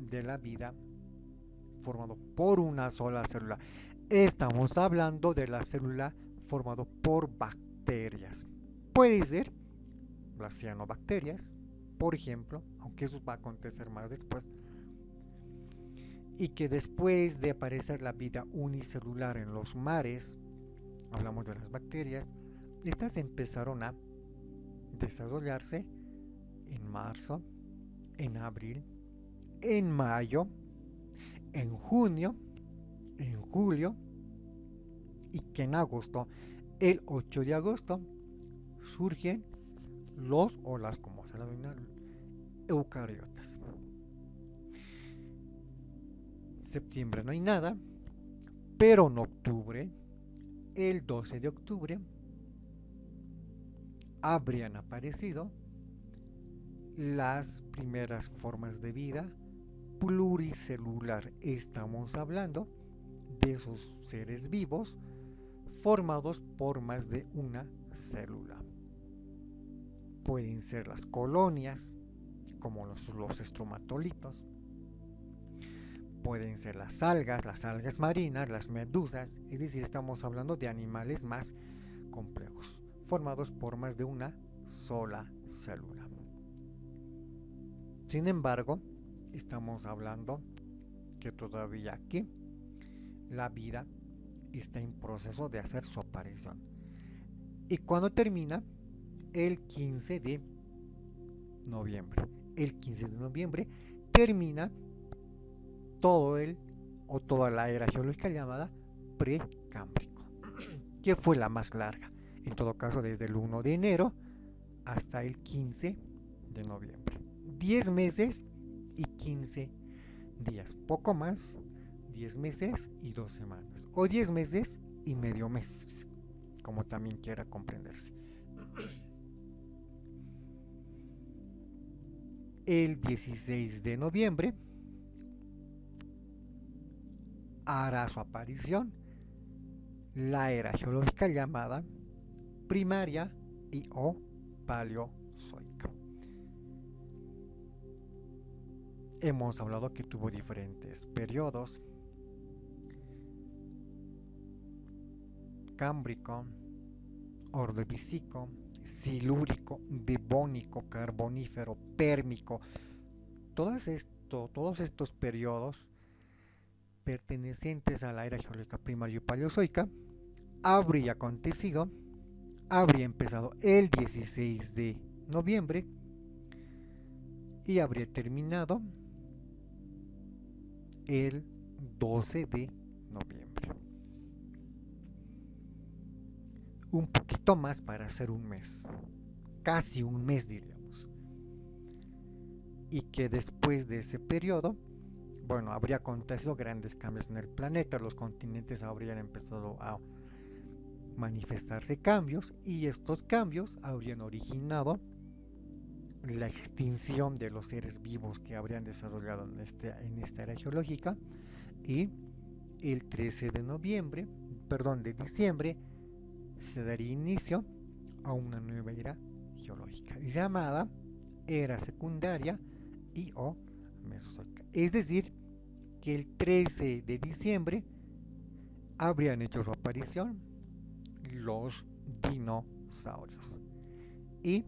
de la vida formado por una sola célula. Estamos hablando de la célula formado por bacterias. Puede ser las cianobacterias, por ejemplo, aunque eso va a acontecer más después, y que después de aparecer la vida unicelular en los mares, hablamos de las bacterias, estas empezaron a desarrollarse en marzo, en abril, en mayo, en junio, en julio, y que en agosto, el 8 de agosto, surgen los o las, como se la denominan, eucariotas. En septiembre no hay nada, pero en octubre, el 12 de octubre, habrían aparecido las primeras formas de vida pluricelular. Estamos hablando de esos seres vivos formados por más de una célula. Pueden ser las colonias, como los estromatolitos. pueden ser las algas marinas, las medusas, es decir, estamos hablando de animales más complejos, formados por más de una sola célula. Sin embargo, estamos hablando que todavía aquí la vida está en proceso de hacer su aparición. ¿Y cuando termina? El 15 de noviembre. El 15 de noviembre termina toda la era geológica llamada precámbrico, que fue la más larga. En todo caso, desde el 1 de enero hasta el 15 de noviembre. 10 meses y 15 días. Poco más, 10 meses y 2 semanas. O 10 meses y medio mes, como también quiera comprenderse. El 16 de noviembre hará su aparición la era geológica llamada primaria y o paleozoica. Hemos hablado que tuvo diferentes periodos: cámbrico, ordovicico, silúrico, devónico, carbonífero, pérmico. Todos estos periodos pertenecientes a la era geológica primaria y paleozoica habría empezado el 16 de noviembre y habría terminado el 12 de noviembre. Un poquito más para hacer un mes, casi un mes diríamos. Y que después de ese periodo, bueno, habría acontecido grandes cambios en el planeta, los continentes habrían empezado a manifestarse cambios y estos cambios habrían originado la extinción de los seres vivos que habrían desarrollado en esta era geológica, y el 13 de diciembre se daría inicio a una nueva era geológica llamada era secundaria y o mesozoica. Es decir, que el 13 de diciembre habrían hecho su aparición los dinosaurios, y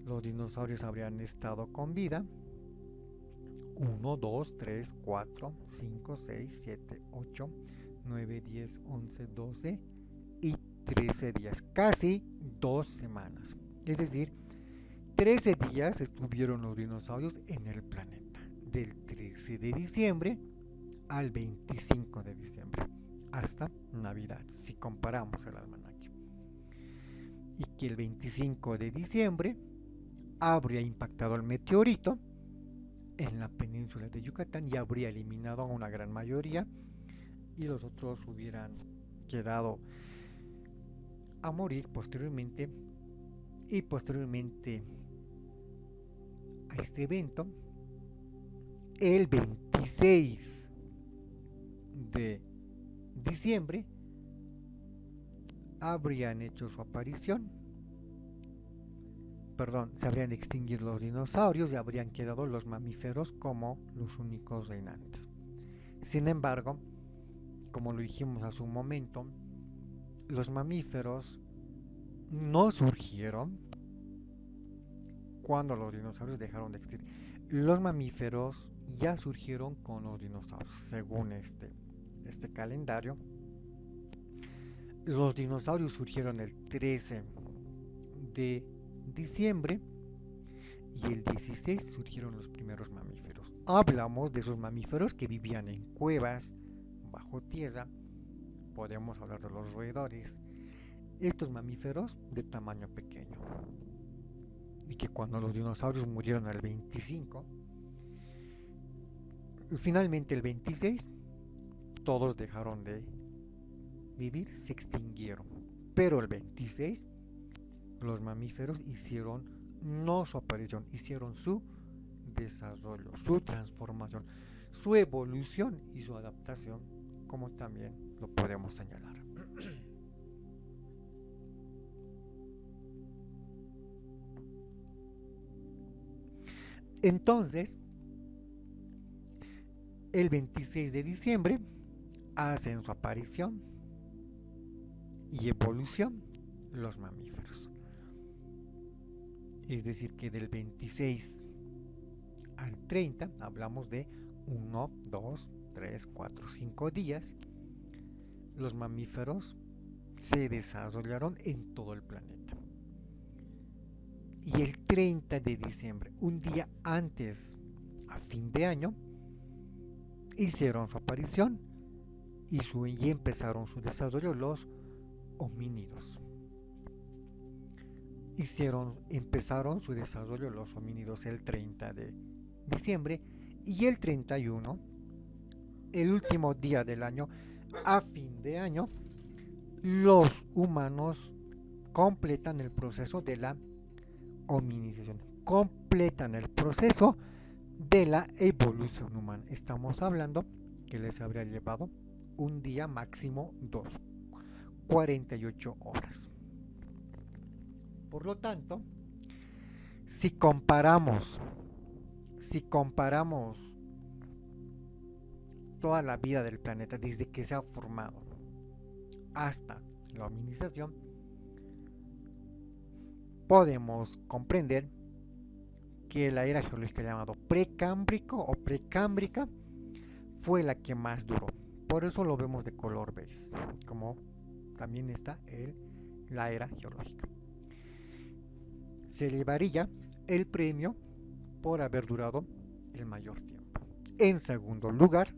los dinosaurios habrían estado con vida 1, 2, 3, 4, 5, 6, 7, 8, 9, 10, 11, 12 y 13 días, casi 2 semanas. Es decir, 13 días estuvieron los dinosaurios en el planeta, del 13 de diciembre al 25 de diciembre, hasta Navidad, si comparamos el almanaque. Y que el 25 de diciembre habría impactado el meteorito en la península de Yucatán y habría eliminado a una gran mayoría, y los otros hubieran quedado a morir posteriormente. Y posteriormente a este evento, el 26 de diciembre habrían hecho su aparición, se habrían extinguido los dinosaurios y habrían quedado los mamíferos como los únicos reinantes. Sin embargo, como lo dijimos hace un momento, los mamíferos no surgieron cuando los dinosaurios dejaron de existir. Los mamíferos ya surgieron con los dinosaurios. Según este calendario, los dinosaurios surgieron el 13 de diciembre y el 16 surgieron los primeros mamíferos. Hablamos de esos mamíferos que vivían en cuevas, bajo tierra. Podemos hablar de los roedores. Estos mamíferos de tamaño pequeño. Y que cuando los dinosaurios murieron al 25, finalmente el 26, todos dejaron de vivir, se extinguieron. Pero el 26, los mamíferos hicieron no su aparición, hicieron su desarrollo, su transformación, su evolución y su adaptación, como también lo podemos señalar. Entonces, El 26 de diciembre hacen su aparición y evolución los mamíferos. Es decir, que del 26 al 30 hablamos de 1, 2, 3, 4, 5 días. Los mamíferos se desarrollaron en todo el planeta. Y el 30 de diciembre, un día antes, a fin de año, hicieron su aparición y empezaron su desarrollo los homínidos. Empezaron su desarrollo los homínidos el 30 de diciembre y el 31, el último día del año, a fin de año, los humanos completan el proceso de la hominización, completan el proceso de la evolución humana. Estamos hablando que les habría llevado un día, máximo 2, 48 horas. Por lo tanto, si comparamos toda la vida del planeta desde que se ha formado hasta la hominización, podemos comprender que la era geológica llamada precámbrico o precámbrica fue la que más duró. Por eso lo vemos de color beige, como también está la era geológica. Se llevaría el premio por haber durado el mayor tiempo. En segundo lugar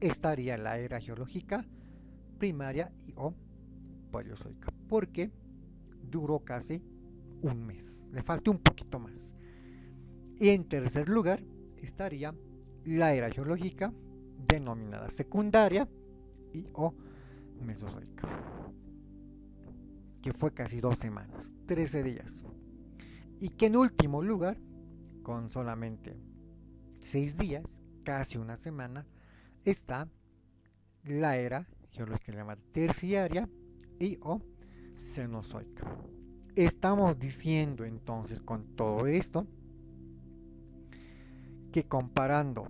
estaría la era geológica primaria o paleozoica, porque duró casi un mes, le falta un poquito más. Y en tercer lugar estaría la era geológica denominada secundaria o mesozoica, que fue casi 2 semanas, 13 días. Y que en último lugar, con solamente 6 días, casi una semana, está la era geológica llamada terciaria o cenozoica. Estamos diciendo entonces con todo esto que comparando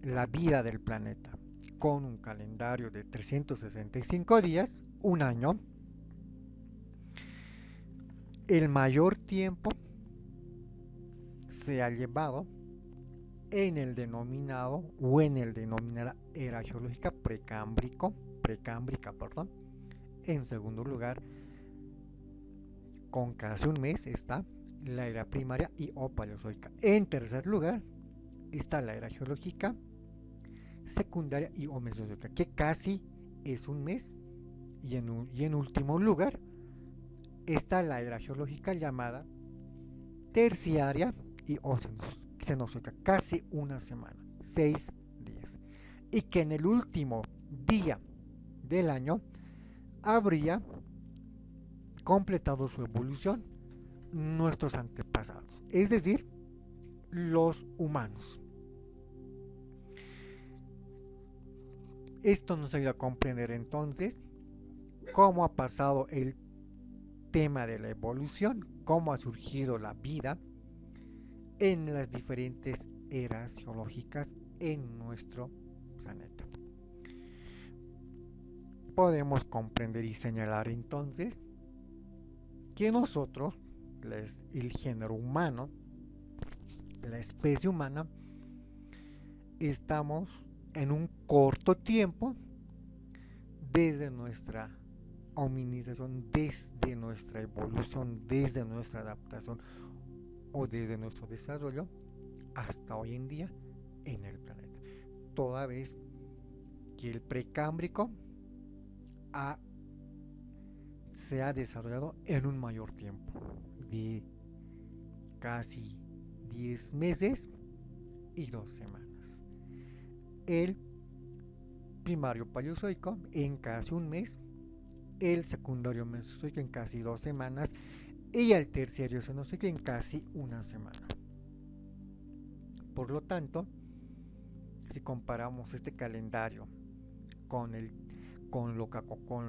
la vida del planeta con un calendario de 365 días, un año, el mayor tiempo se ha llevado en el denominada era geológica precámbrica. En segundo lugar, con casi un mes, está la era primaria o paleozoica. En tercer lugar está la era geológica secundaria o mesozoica, que casi es un mes. Y en último lugar está la era geológica llamada terciaria o cenozoica, casi una semana, 6 días. Y que en el último día del año habría completado su evolución nuestros antepasados, es decir, los humanos. Esto nos ayuda a comprender entonces cómo ha pasado el tema de la evolución, cómo ha surgido la vida en las diferentes eras geológicas en nuestro planeta. Podemos comprender y señalar entonces que nosotros, el género humano, la especie humana, estamos en un corto tiempo desde nuestra hominización, desde nuestra evolución, desde nuestra adaptación o desde nuestro desarrollo hasta hoy en día en el planeta, toda vez que el precámbrico se ha desarrollado en un mayor tiempo de casi 10 meses y 2 semanas. El primario paleozoico en casi un mes, el secundario mesozoico en casi 2 semanas y el terciario cenozoico en casi una semana. Por lo tanto, si comparamos este calendario con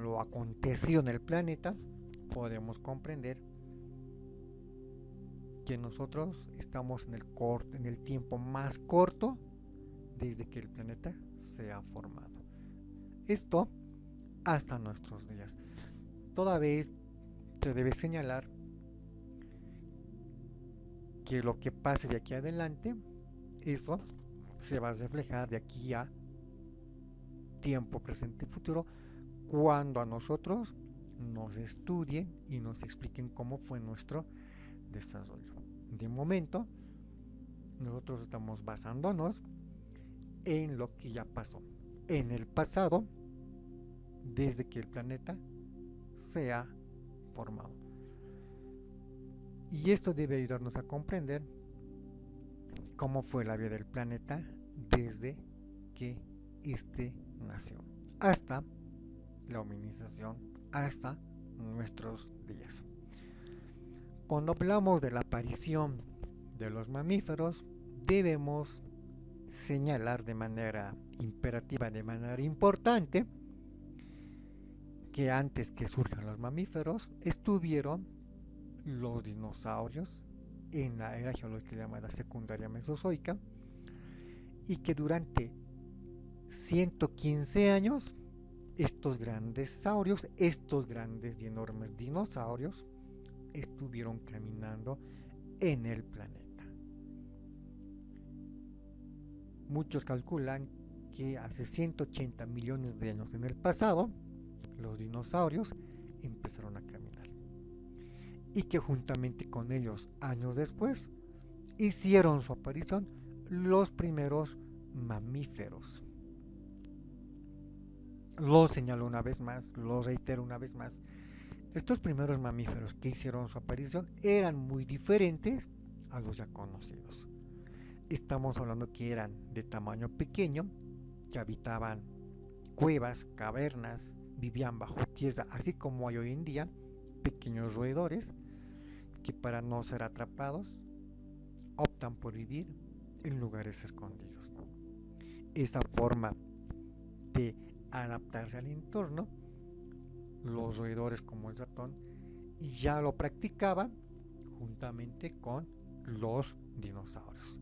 lo acontecido en el planeta, podemos comprender que nosotros estamos en el tiempo más corto desde que el planeta se ha formado. Esto hasta nuestros días. Toda vez se debe señalar que lo que pase de aquí adelante, eso se va a reflejar de aquí a tiempo presente y futuro, cuando a nosotros nos estudien y nos expliquen cómo fue nuestro desarrollo. De momento, nosotros estamos basándonos en lo que ya pasó, en el pasado, desde que el planeta se ha formado. Y esto debe ayudarnos a comprender cómo fue la vida del planeta desde que este nació hasta la humanización, hasta nuestros días. Cuando hablamos de la aparición de los mamíferos, debemos señalar de manera imperativa, de manera importante, que antes que surjan los mamíferos estuvieron los dinosaurios en la era geológica llamada secundaria mesozoica, y que durante 115 años estos grandes saurios, estos grandes y enormes dinosaurios estuvieron caminando en el planeta. Muchos calculan que hace 180 millones de años en el pasado los dinosaurios empezaron a caminar, y que juntamente con ellos años después hicieron su aparición los primeros mamíferos. Lo señalo una vez más, lo reitero una vez más. Estos primeros mamíferos que hicieron su aparición eran muy diferentes a los ya conocidos. Estamos hablando que eran de tamaño pequeño, que habitaban cuevas, cavernas, vivían bajo tierra, así como hay hoy en día pequeños roedores que, para no ser atrapados, optan por vivir en lugares escondidos. Esa forma de adaptarse al entorno, los roedores como el ratón ya lo practicaban juntamente con los dinosaurios.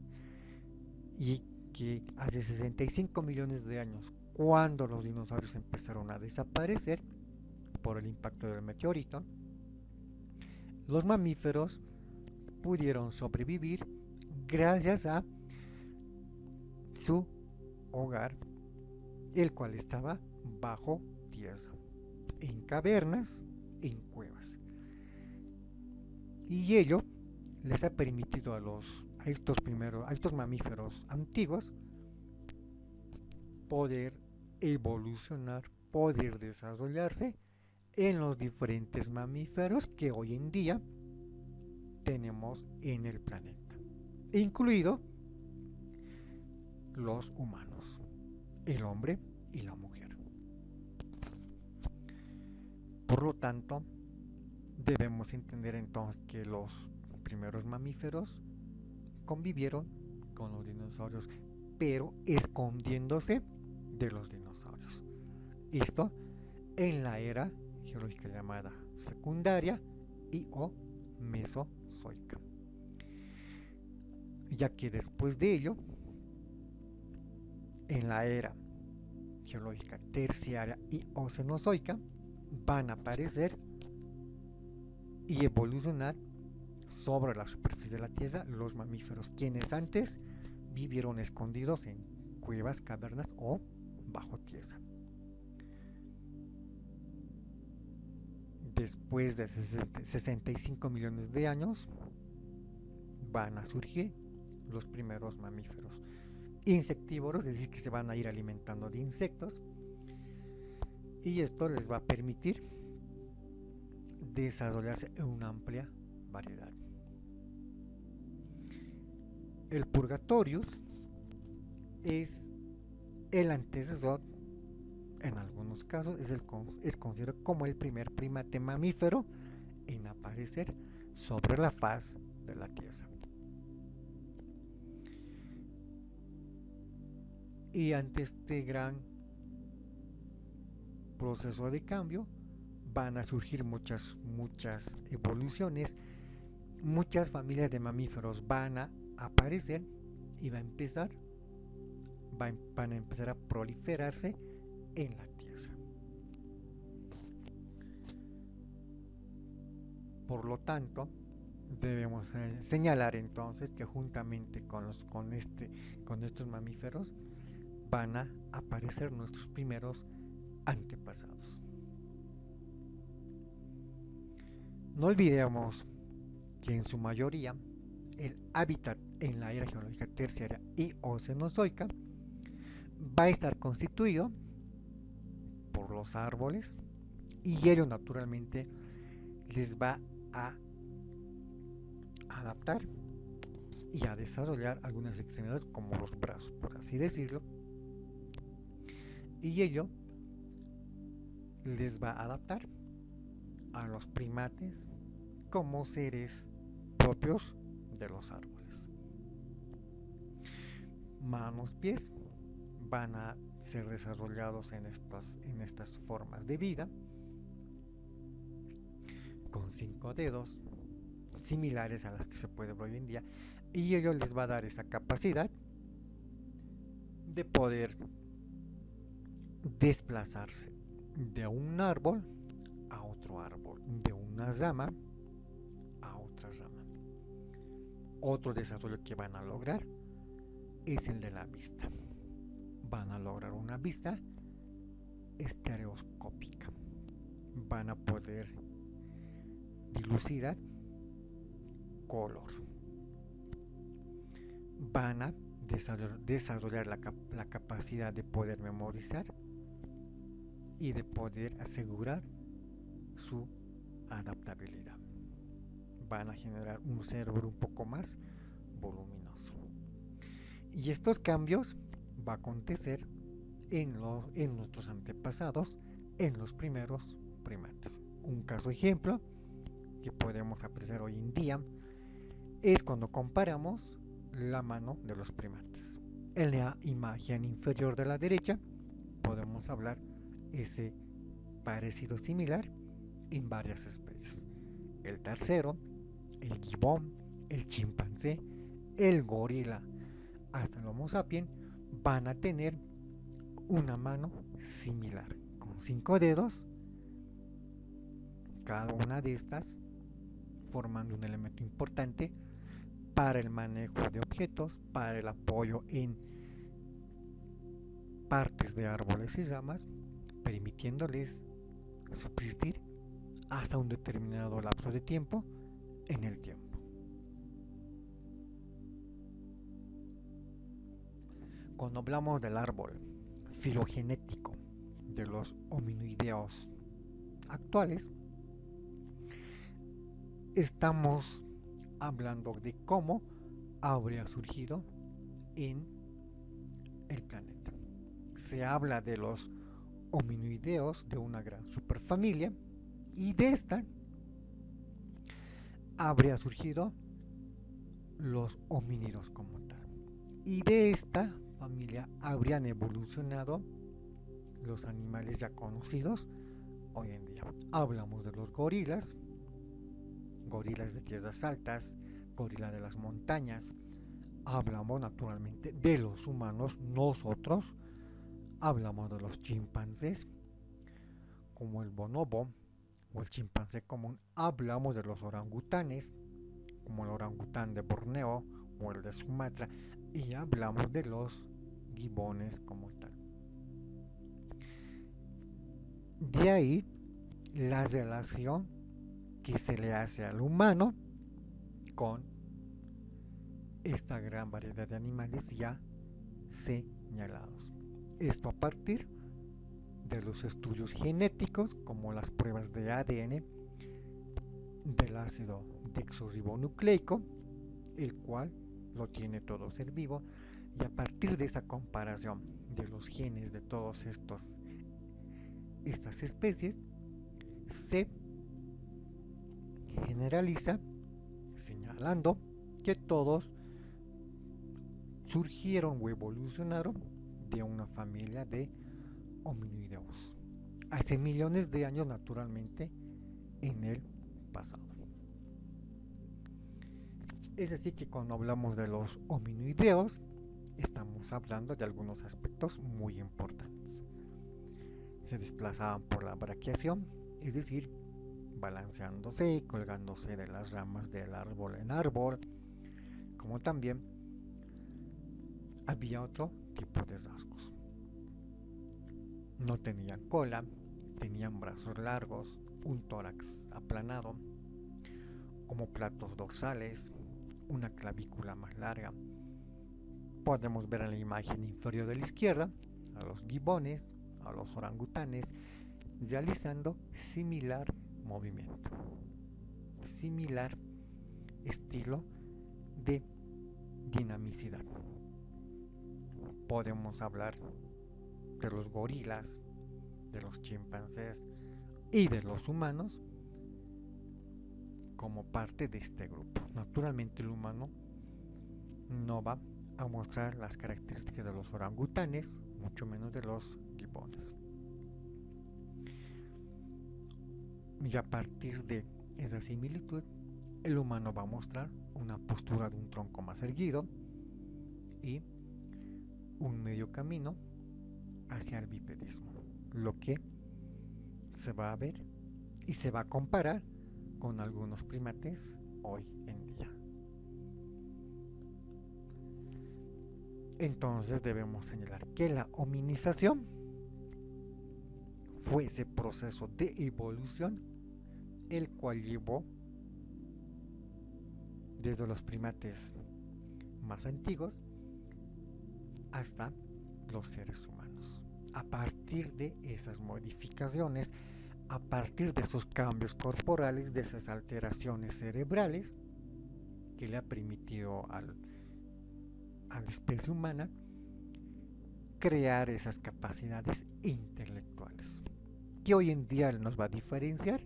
Y que hace 65 millones de años, cuando los dinosaurios empezaron a desaparecer por el impacto del meteorito, los mamíferos pudieron sobrevivir gracias a su hogar, el cual estaba bajo tierra, en cavernas, en cuevas. Y ello les ha permitido a estos mamíferos antiguos poder evolucionar, poder desarrollarse en los diferentes mamíferos que hoy en día tenemos en el planeta, incluido los humanos, el hombre y la mujer. Por lo tanto, debemos entender entonces que los primeros mamíferos convivieron con los dinosaurios, pero escondiéndose de los dinosaurios. Esto en la era geológica llamada secundaria y o mesozoica. Ya que después de ello, en la era geológica terciaria y o cenozoica, van a aparecer y evolucionar sobre la superficie de la Tierra los mamíferos, quienes antes vivieron escondidos en cuevas, cavernas o bajo tierra. Después de 65 millones de años van a surgir los primeros mamíferos insectívoros, es decir, que se van a ir alimentando de insectos, y esto les va a permitir desarrollarse en una amplia variedad. El Purgatorius es el antecesor, en algunos casos es considerado como el primer primate mamífero en aparecer sobre la faz de la Tierra. Y ante este gran proceso de cambio van a surgir muchas evoluciones, muchas familias de mamíferos van a aparecer y va a empezar van a empezar a proliferarse en la Tierra. Por lo tanto, debemos señalar entonces que juntamente con estos mamíferos van a aparecer nuestros primeros antepasados. No olvidemos que en su mayoría el hábitat en la era geológica terciaria y o cenozoica va a estar constituido por los árboles, y ello naturalmente les va a adaptar y a desarrollar algunas extremidades como los brazos, por así decirlo, y ello les va a adaptar a los primates como seres propios de los árboles. Manos, pies van a ser desarrollados en estas formas de vida, con 5 dedos similares a las que se puede ver hoy en día, y ello les va a dar esa capacidad de poder desplazarse de un árbol a otro árbol, de una rama a otra rama. Otro desarrollo que van a lograr es el de la vista. Van a lograr una vista estereoscópica. Van a poder dilucidar color. Van a desarrollar la capacidad de poder memorizar y de poder asegurar su adaptabilidad. Van a generar un cerebro un poco más voluminoso. Y estos cambios va a acontecer en nuestros antepasados, en los primeros primates. Un caso ejemplo que podemos apreciar hoy en día es cuando comparamos la mano de los primates. En la imagen inferior de la derecha podemos hablar ese parecido similar en varias especies. El tercero, el gibón, el chimpancé, el gorila, hasta el Homo sapiens van a tener una mano similar, con 5 dedos, cada una de estas formando un elemento importante para el manejo de objetos, para el apoyo en partes de árboles y ramas, permitiéndoles subsistir hasta un determinado lapso de tiempo en el tiempo. Cuando hablamos del árbol filogenético de los hominoideos actuales, estamos hablando de cómo habría surgido en el planeta. Se habla de los hominoideos de una gran superfamilia, y de esta habría surgido los homínidos como tal. Y de esta familia habrían evolucionado los animales ya conocidos hoy en día. Hablamos de los gorilas, gorilas de tierras altas, gorila de las montañas. Hablamos naturalmente de los humanos, nosotros. Hablamos de los chimpancés, como el bonobo o el chimpancé común. Hablamos de los orangutanes, como el orangután de Borneo o el de Sumatra, y hablamos de los gibones como tal. De ahí la relación que se le hace al humano con esta gran variedad de animales ya señalados. Esto a partir de los estudios genéticos, como las pruebas de ADN del ácido desoxirribonucleico, el cual lo tiene todo ser vivo, y a partir de esa comparación de los genes de todas estas especies se generaliza señalando que todos surgieron o evolucionaron de una familia de hominoideos hace millones de años, naturalmente, en el pasado. Es decir, que cuando hablamos de los hominoideos estamos hablando de algunos aspectos muy importantes. Se desplazaban por la braquiación, es decir, balanceándose y colgándose de las ramas del árbol en árbol, como también había otro tipo de rasgos. No tenían cola, tenían brazos largos, un tórax aplanado, omóplatos dorsales, una clavícula más larga. Podemos ver en la imagen inferior de la izquierda a los gibones, a los orangutanes, realizando similar movimiento, similar estilo de dinamicidad. Podemos hablar de los gorilas, de los chimpancés y de los humanos como parte de este grupo. Naturalmente el humano no va a mostrar las características de los orangutanes, mucho menos de los gibones. Y a partir de esa similitud, el humano va a mostrar una postura de un tronco más erguido y un medio camino hacia el bipedismo, lo que se va a ver y se va a comparar con algunos primates hoy en día. Entonces debemos señalar que la hominización fue ese proceso de evolución el cual llevó desde los primates más antiguos hasta los seres humanos. A partir de esas modificaciones, a partir de esos cambios corporales, de esas alteraciones cerebrales que le ha permitido a la especie humana crear esas capacidades intelectuales que hoy en día nos va a diferenciar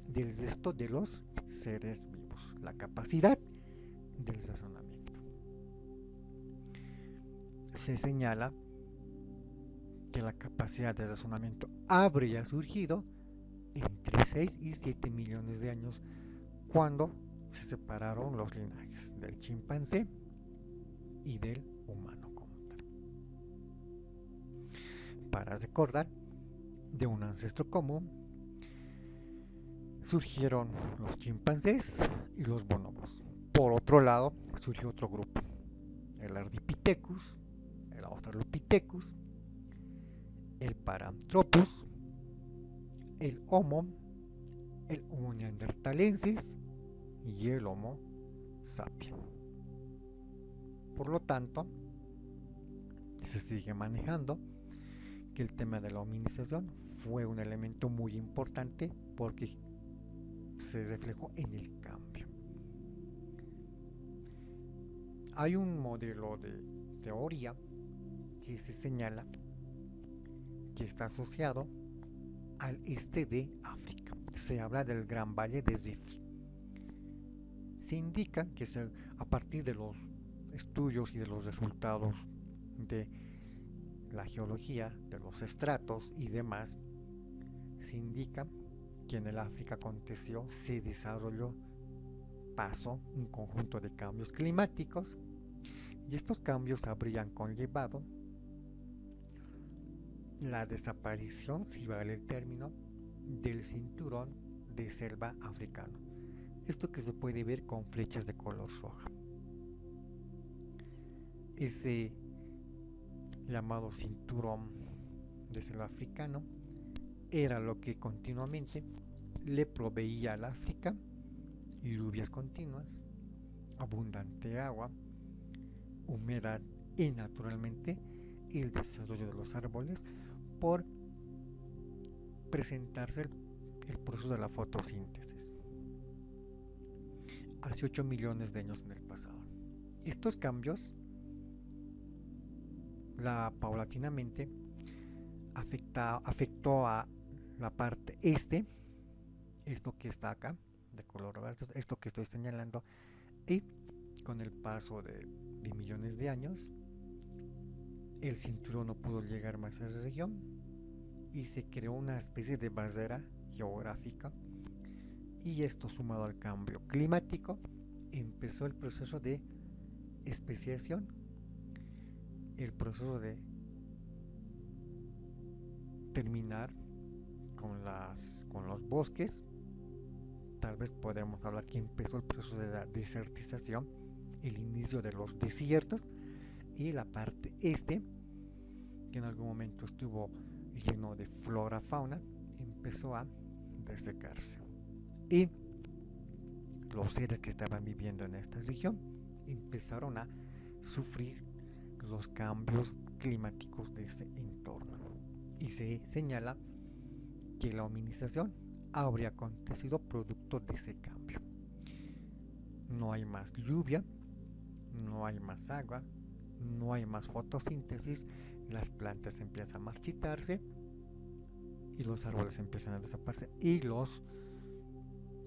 del resto de los seres vivos, la capacidad del razonamiento. Se señala que la capacidad de razonamiento habría surgido entre 6 y 7 millones de años cuando se separaron los linajes del chimpancé y del humano como tal. Para recordar, de un ancestro común surgieron los chimpancés y los bonobos. Por otro lado, surgió otro grupo, el Ardipithecus, el Australopithecus, el Paranthropus, el Homo neanderthalensis y el Homo sapiens. Por lo tanto, se sigue manejando que el tema de la hominización fue un elemento muy importante porque se reflejó en el cambio. Hay un modelo de teoría que se señala que está asociado al este de África. Se habla del Gran Valle de Rift. Se indica que a partir de los estudios y de los resultados de la geología, de los estratos y demás, se indica que en el África aconteció, se desarrolló, pasó un conjunto de cambios climáticos y estos cambios habrían conllevado la desaparición, si vale el término, del cinturón de selva africano. Esto que se puede ver con flechas de color roja. Ese llamado cinturón de selva africano era lo que continuamente le proveía al África lluvias continuas, abundante agua, humedad y naturalmente el desarrollo de los árboles por presentarse el proceso de la fotosíntesis hace 8 millones de años en el pasado. Estos cambios paulatinamente afectó a la parte este, esto que está acá de color verde, esto que estoy señalando, y con el paso de millones de años el cinturón no pudo llegar más a esa región y se creó una especie de barrera geográfica, y esto sumado al cambio climático empezó el proceso de especiación el proceso de terminar con los bosques. Tal vez podemos hablar que empezó el proceso de la desertización, el inicio de los desiertos, y la parte este, que en algún momento estuvo lleno de flora, fauna, empezó a desecarse. Y los seres que estaban viviendo en esta región empezaron a sufrir los cambios climáticos de ese entorno. Y se señala que la hominización habría acontecido producto de ese cambio. No hay más lluvia, no hay más agua, no hay más fotosíntesis, las plantas empiezan a marchitarse y los árboles empiezan a desaparecer, y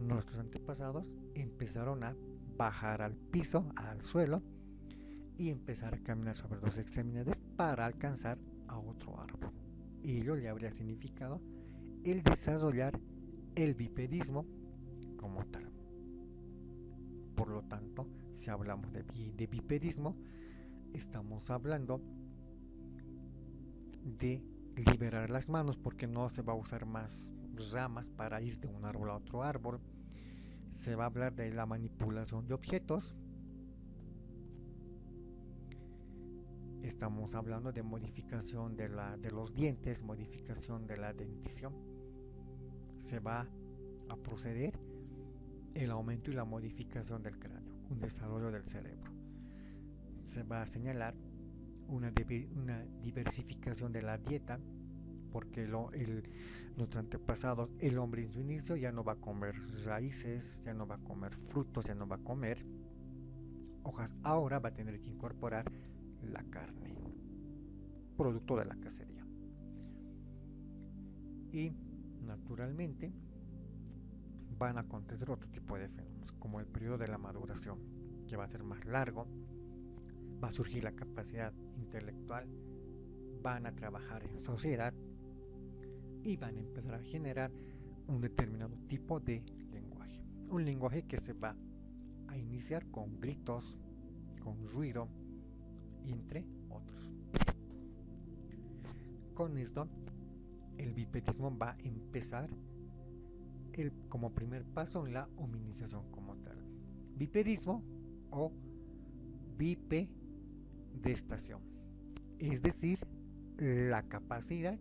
nuestros antepasados empezaron a bajar al piso, al suelo, y empezar a caminar sobre dos extremidades para alcanzar a otro árbol. Y ello le habría significado el desarrollar el bipedismo como tal. Por lo tanto, si hablamos de bipedismo, estamos hablando de liberar las manos, porque no se va a usar más ramas para ir de un árbol a otro árbol. Se va a hablar de la manipulación de objetos. Estamos hablando de modificación de los dientes, modificación de la dentición. Se va a proceder el aumento y la modificación del cráneo, un desarrollo del cerebro. Se va a señalar una diversificación de la dieta, porque nuestros antepasados, el hombre en su inicio ya no va a comer raíces, ya no va a comer frutos, ya no va a comer hojas, ahora va a tener que incorporar la carne, producto de la cacería. Y naturalmente van a acontecer otro tipo de fenómenos, como el periodo de la maduración, que va a ser más largo, va a surgir la capacidad intelectual, van a trabajar en sociedad y van a empezar a generar un determinado tipo de lenguaje. Un lenguaje que se va a iniciar con gritos, con ruido, entre otros. Con esto, el bipedismo va a empezar como primer paso en la hominización como tal. Bipedismo o bipedestación, es decir, la capacidad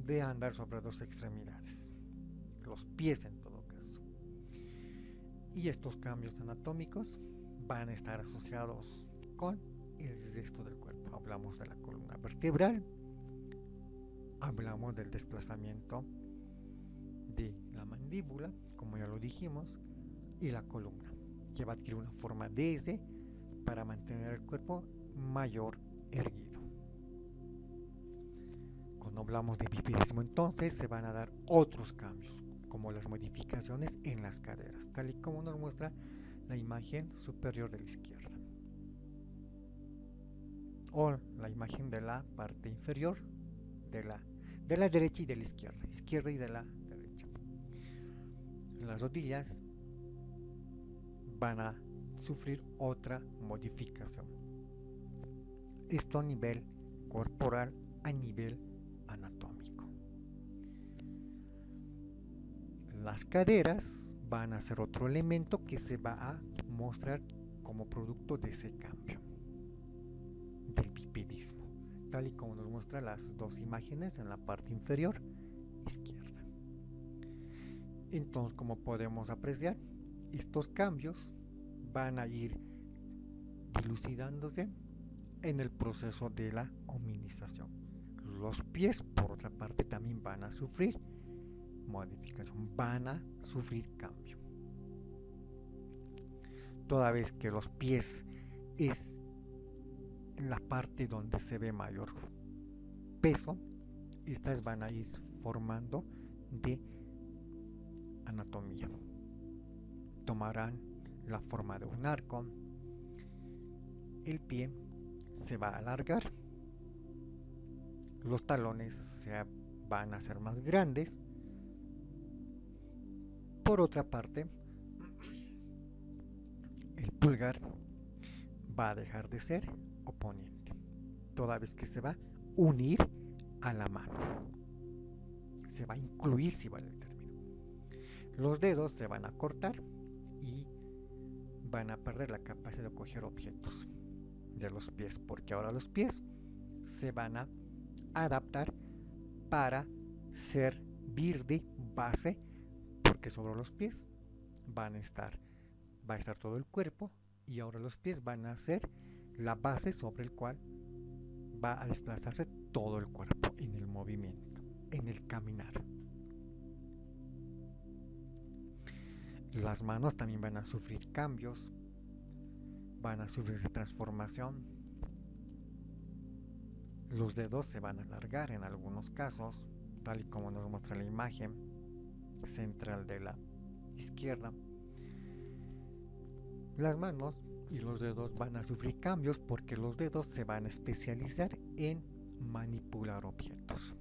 de andar sobre dos extremidades, los pies en todo caso. Y estos cambios anatómicos van a estar asociados con el resto del cuerpo. Hablamos de la columna vertebral, hablamos del desplazamiento de la mandíbula, como ya lo dijimos, y la columna, que va a adquirir una forma de S para mantener el cuerpo mayor erguido. Cuando hablamos de bipedismo, entonces se van a dar otros cambios, como las modificaciones en las caderas, tal y como nos muestra la imagen superior de la izquierda, o la imagen de la parte inferior de la derecha y de la izquierda y de la derecha. Las rodillas van a sufrir otra modificación, esto a nivel corporal, a nivel anatómico. Las caderas van a ser otro elemento que se va a mostrar como producto de ese cambio del bipedismo, tal y como nos muestra las dos imágenes en la parte inferior izquierda. Entonces, como podemos apreciar, estos cambios van a ir dilucidándose en el proceso de la hominización. Los pies, por otra parte, también van a sufrir modificación, van a sufrir cambio. Toda vez que los pies es la parte donde se ve mayor peso, estas van a ir formando de anatomía. Tomarán la forma de un arco, el pie se va a alargar, los talones van a ser más grandes. Por otra parte, el pulgar va a dejar de ser oponiente. toda vez que se va a unir a la mano. Se va a incluir, si vale el término. Los dedos se van a cortar y van a perder la capacidad de coger objetos de los pies, porque ahora los pies se van a adaptar para servir de base, porque sobre los pies va a estar todo el cuerpo, y ahora los pies van a ser la base sobre el cual va a desplazarse todo el cuerpo en el movimiento, en el caminar. Las manos también van a sufrir cambios, van a sufrir transformación. Los dedos se van a alargar en algunos casos, tal y como nos muestra la imagen central de la izquierda. Las manos y los dedos van a sufrir cambios porque los dedos se van a especializar en manipular objetos.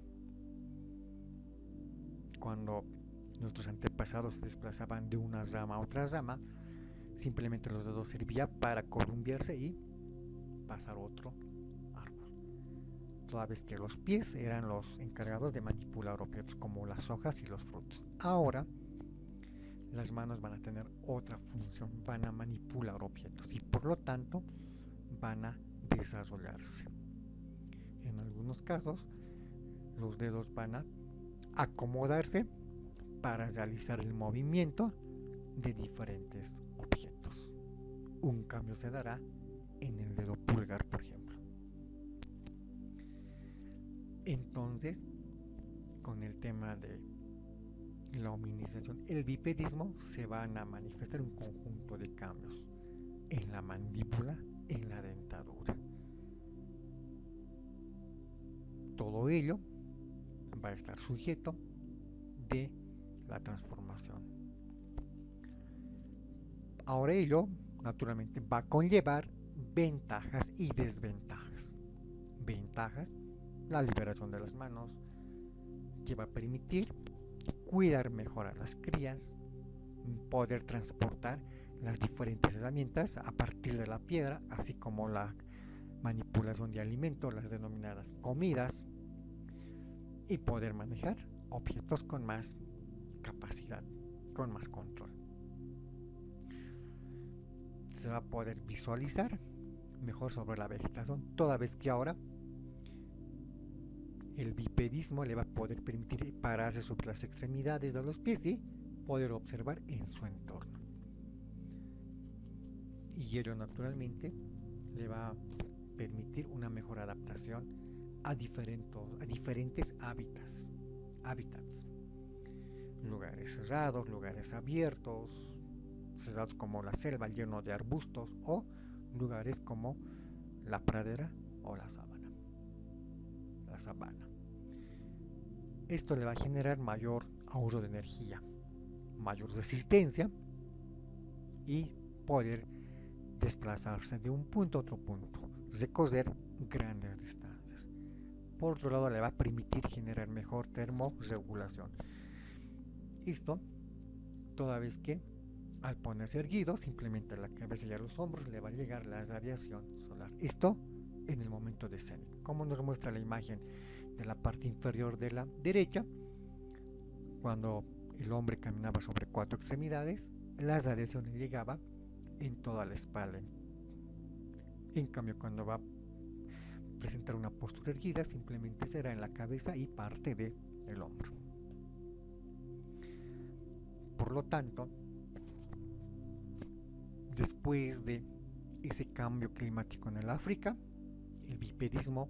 Cuando nuestros antepasados se desplazaban de una rama a otra rama, simplemente los dedos servían para columpiarse y pasar otro árbol. Toda vez que los pies eran los encargados de manipular objetos como las hojas y los frutos. Ahora las manos van a tener otra función, van a manipular objetos y por lo tanto van a desarrollarse. En algunos casos los dedos van a acomodarse para realizar el movimiento de diferentes objetos. Un cambio se dará en el dedo pulgar, por ejemplo. Entonces, con el tema de la hominización, el bipedismo, se van a manifestar un conjunto de cambios en la mandíbula, en la dentadura. Todo ello va a estar sujeto de la transformación. Ahora ello, naturalmente, va a conllevar ventajas y desventajas. Ventajas: la liberación de las manos, que va a permitir cuidar mejor a las crías, poder transportar las diferentes herramientas a partir de la piedra, así como la manipulación de alimentos, las denominadas comidas, y poder manejar objetos con más capacidad, con más control. Se va a poder visualizar mejor sobre la vegetación, toda vez que ahora el bipedismo le va a poder permitir pararse sobre las extremidades de los pies y poder observar en su entorno. Y ello naturalmente le va a permitir una mejor adaptación a diferentes hábitats, lugares cerrados, lugares abiertos, cerrados como la selva lleno de arbustos, o lugares como la pradera o la sabana. Esto le va a generar mayor ahorro de energía, mayor resistencia y poder desplazarse de un punto a otro punto, recorrer grandes distancias. Por otro lado, le va a permitir generar mejor termorregulación. Esto toda vez que al ponerse erguido, simplemente a la cabeza y a los hombros le va a llegar la radiación solar. Esto en el momento descénico, como nos muestra la imagen de la parte inferior de la derecha. Cuando el hombre caminaba sobre 4 extremidades, la radiación le llegaba en toda la espalda. En cambio, cuando va a presentar una postura erguida, simplemente será en la cabeza y parte del hombro. Por lo tanto, después de ese cambio climático en el África, el bipedismo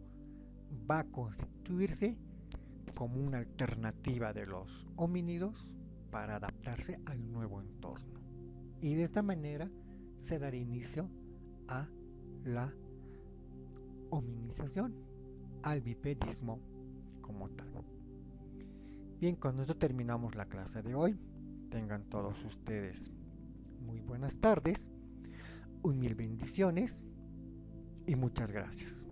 va a constituirse como una alternativa de los homínidos para adaptarse al nuevo entorno. Y de esta manera se dará inicio a la hominización, al bipedismo como tal. Bien, con esto terminamos la clase de hoy. Tengan todos ustedes muy buenas tardes, un mil bendiciones y muchas gracias.